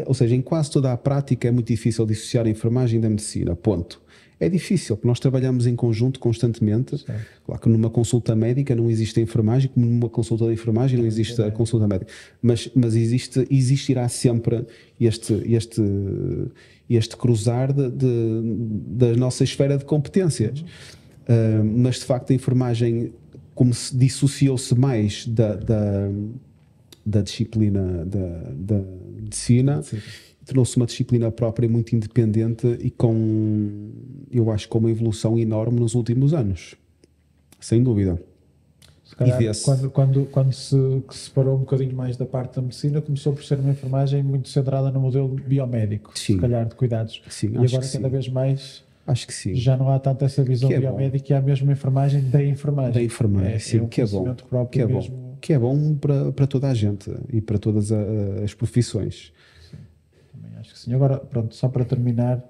ou seja, em quase toda a prática é muito difícil dissociar a enfermagem da medicina, ponto. É difícil, porque nós trabalhamos em conjunto constantemente. Certo. Claro que numa consulta médica não existe a enfermagem, como numa consulta de enfermagem não existe a consulta médica. Mas existirá sempre este cruzar da nossa esfera de competências. Mas, de facto, a enfermagem, como se dissociou-se mais da disciplina da medicina, tornou-se uma disciplina própria muito independente e eu acho, com uma evolução enorme nos últimos anos, sem dúvida. Se calhar, quando se separou um bocadinho mais da parte da medicina, começou por ser uma enfermagem muito centrada no modelo biomédico, se calhar, de cuidados. Sim, e agora cada vez mais acho que sim. Já não há tanto essa visão biomédica e há mesmo enfermagem da enfermagem. Da enfermagem, sim, que é bom. Que é bom para toda a gente e para todas as profissões. Acho que sim. Agora, pronto, só para terminar,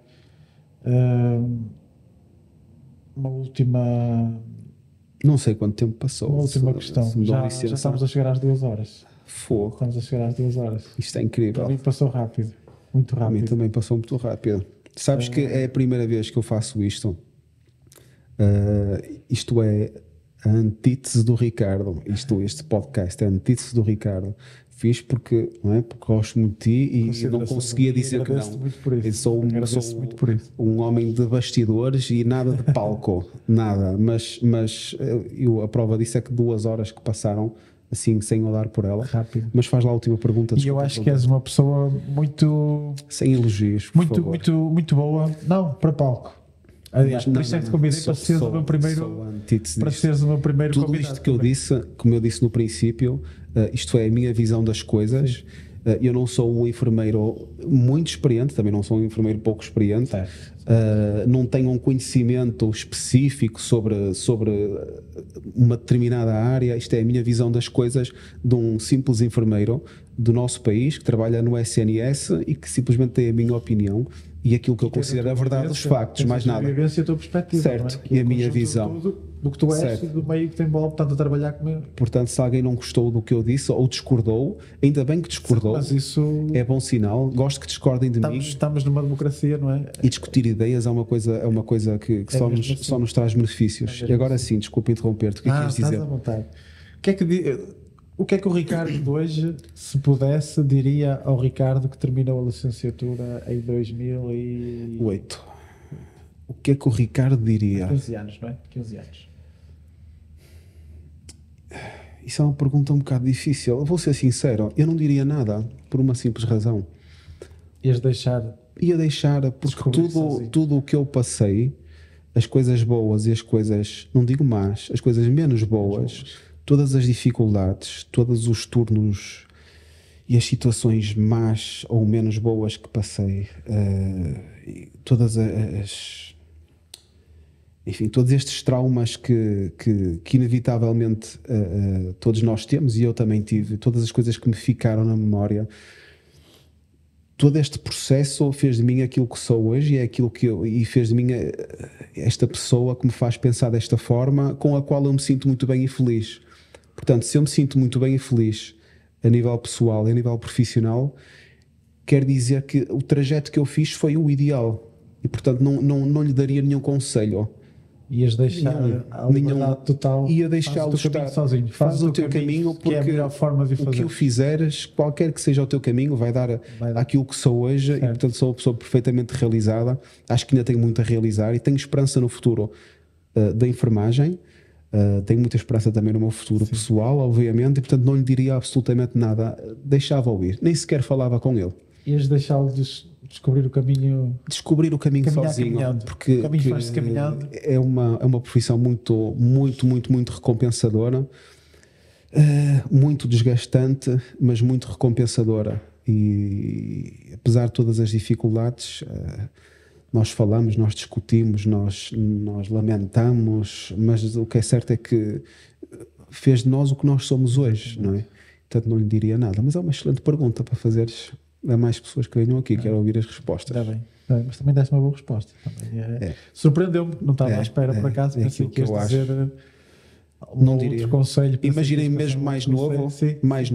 uma última... Não sei quanto tempo passou. Uma última questão. Já estamos a chegar às 2 horas. Fogo. Estamos a chegar às 2 horas. Isto é incrível. Para mim passou rápido. Muito rápido. Para mim também passou muito rápido. Sabes que é a primeira vez que eu faço isto. Isto é a antítese do Ricardo. Este podcast é a antítese do Ricardo. Fiz porque gosto muito de ti e não conseguia dizer que não. Muito por isso. Eu sou um homem de bastidores e nada de palco, nada. Mas a prova disso é que 2 horas que passaram assim, sem olhar por ela. Rápido. Mas faz lá a última pergunta. E eu acho que és uma pessoa muito... Sem elogios, por favor. Muito boa. Não, para palco. Aliás, por isso é que te convidei para seres o meu primeiro... Para seres o meu primeiro Tudo convidado. Isto que eu disse, como eu disse no princípio, isto é a minha visão das coisas. Eu não sou um enfermeiro muito experiente, também não sou um enfermeiro pouco experiente. Não tenho um conhecimento específico sobre uma determinada área. Isto é a minha visão das coisas de um simples enfermeiro do nosso país que trabalha no SNS e que simplesmente tem a minha opinião e aquilo que eu considero a verdade dos factos, mais nada. A tua perspectiva, certo, e a minha visão. do que tu és Certo. e do meio que tem bola, portanto, a trabalhar comigo. Portanto, se alguém não gostou do que eu disse ou discordou, ainda bem que discordou, Mas isso, é bom sinal. Gosto que discordem de mim. estamos numa democracia, não é? E discutir ideias é uma coisa que É só, mesmo nos, assim. só nos traz benefícios. É mesmo E agora assim. sim, desculpa interromper-te, o que é que ias Estás dizer? à vontade. O que é que o Ricardo de hoje, se pudesse, diria ao Ricardo que terminou a licenciatura em 2015 8. O que é que o Ricardo diria? anos, não é? 15 anos. Isso é uma pergunta um bocado difícil. Eu vou ser sincero, eu não diria nada, por uma simples razão. Ias deixar. Ia deixar, porque Descobrir sozinho. tudo o que eu passei, as coisas boas e as coisas, não digo más, as coisas menos boas, todas as dificuldades, todos os turnos e as situações más ou menos boas que passei, e todas enfim, todos estes traumas que inevitavelmente todos nós temos e eu também tive, todas as coisas que me ficaram na memória, todo este processo fez de mim aquilo que sou hoje e é aquilo que e fez de mim esta pessoa que me faz pensar desta forma, com a qual eu me sinto muito bem e feliz. Portanto, se eu me sinto muito bem e feliz a nível pessoal e a nível profissional, quer dizer que o trajeto que eu fiz foi o ideal e, portanto, não lhe daria nenhum conselho. Ias deixar a liberdade total. Ia deixá-lo estar sozinho. Faz o teu caminho, que é a porque melhor forma de o o fazer. que o fizeres, qualquer que seja o teu caminho, vai dar aquilo que sou hoje. E, portanto, sou uma pessoa perfeitamente realizada. Acho que ainda tenho muito a realizar e tenho esperança no futuro da enfermagem. Tenho muita esperança também no meu futuro pessoal, obviamente, e, portanto, não lhe diria absolutamente nada. Deixava-o ir, nem sequer falava com ele. Ias deixá-lo descobrir o caminho. Descobrir o caminho Caminhar sozinho, caminhando. porque O caminho faz-se caminhando. é uma profissão muito recompensadora, muito desgastante, mas muito recompensadora. E apesar de todas as dificuldades, nós falamos, nós discutimos, nós lamentamos, mas o que é certo é que fez de nós o que nós somos hoje, não é? Portanto, não lhe diria nada, mas é uma excelente pergunta para fazeres a mais pessoas que venham aqui, quero ouvir as respostas. Está bem. Mas também deste uma boa resposta. Surpreendeu-me, não estava à espera por acaso, pensei que ias dizer não diria. Conselho. Imaginem mesmo mais novo, mais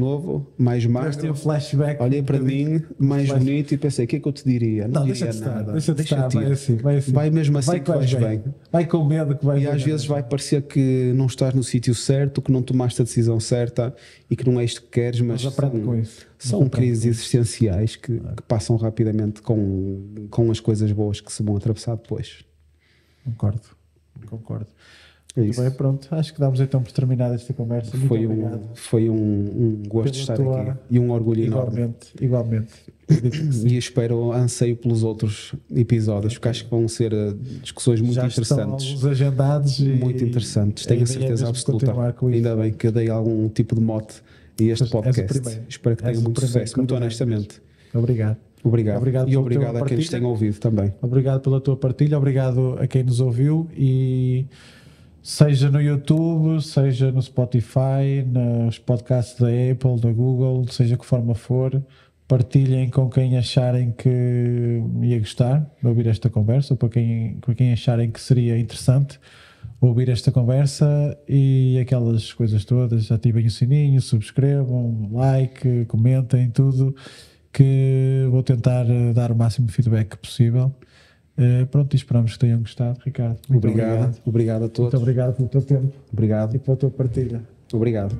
magro. Um flashback. Olhei para mim, mais bonito e pensei, o que é que eu te diria? Não diria nada. Deixa-te estar, vai assim. Vai mesmo assim que vais bem. Vai com medo que vai. E às vezes vai parecer que não estás no sítio certo, que não tomaste a decisão certa e que não é isto que queres, mas aprende com isso. São crises existenciais que passam rapidamente com as coisas boas que se vão atravessar depois. Concordo. É isso. Bem, pronto, acho que damos então por terminada esta conversa. Muito obrigado. Foi um gosto de estar aqui e um orgulho enorme. Igualmente. E espero, anseio pelos outros episódios, porque acho que vão ser discussões muito interessantes. Estão agendados muito interessantes, tenho a certeza absoluta. Ainda bem que eu dei algum tipo de mote a este podcast. Espero que tenha muito sucesso, muito honestamente. Obrigado. E obrigado a quem nos tenha ouvido também. Obrigado pela tua partilha, obrigado a quem nos ouviu e seja no YouTube, seja no Spotify, nos podcasts da Apple, da Google, seja que forma for, partilhem com quem acharem que ia gostar de ouvir esta conversa, ou para quem acharem que seria interessante ouvir esta conversa e aquelas coisas todas. Ativem o sininho, subscrevam, like, comentem, tudo, que vou tentar dar o máximo de feedback possível. Pronto, e esperamos que tenham gostado, Ricardo. Obrigado a todos. Muito obrigado pelo teu tempo. Obrigado. E pela tua partilha. Obrigado.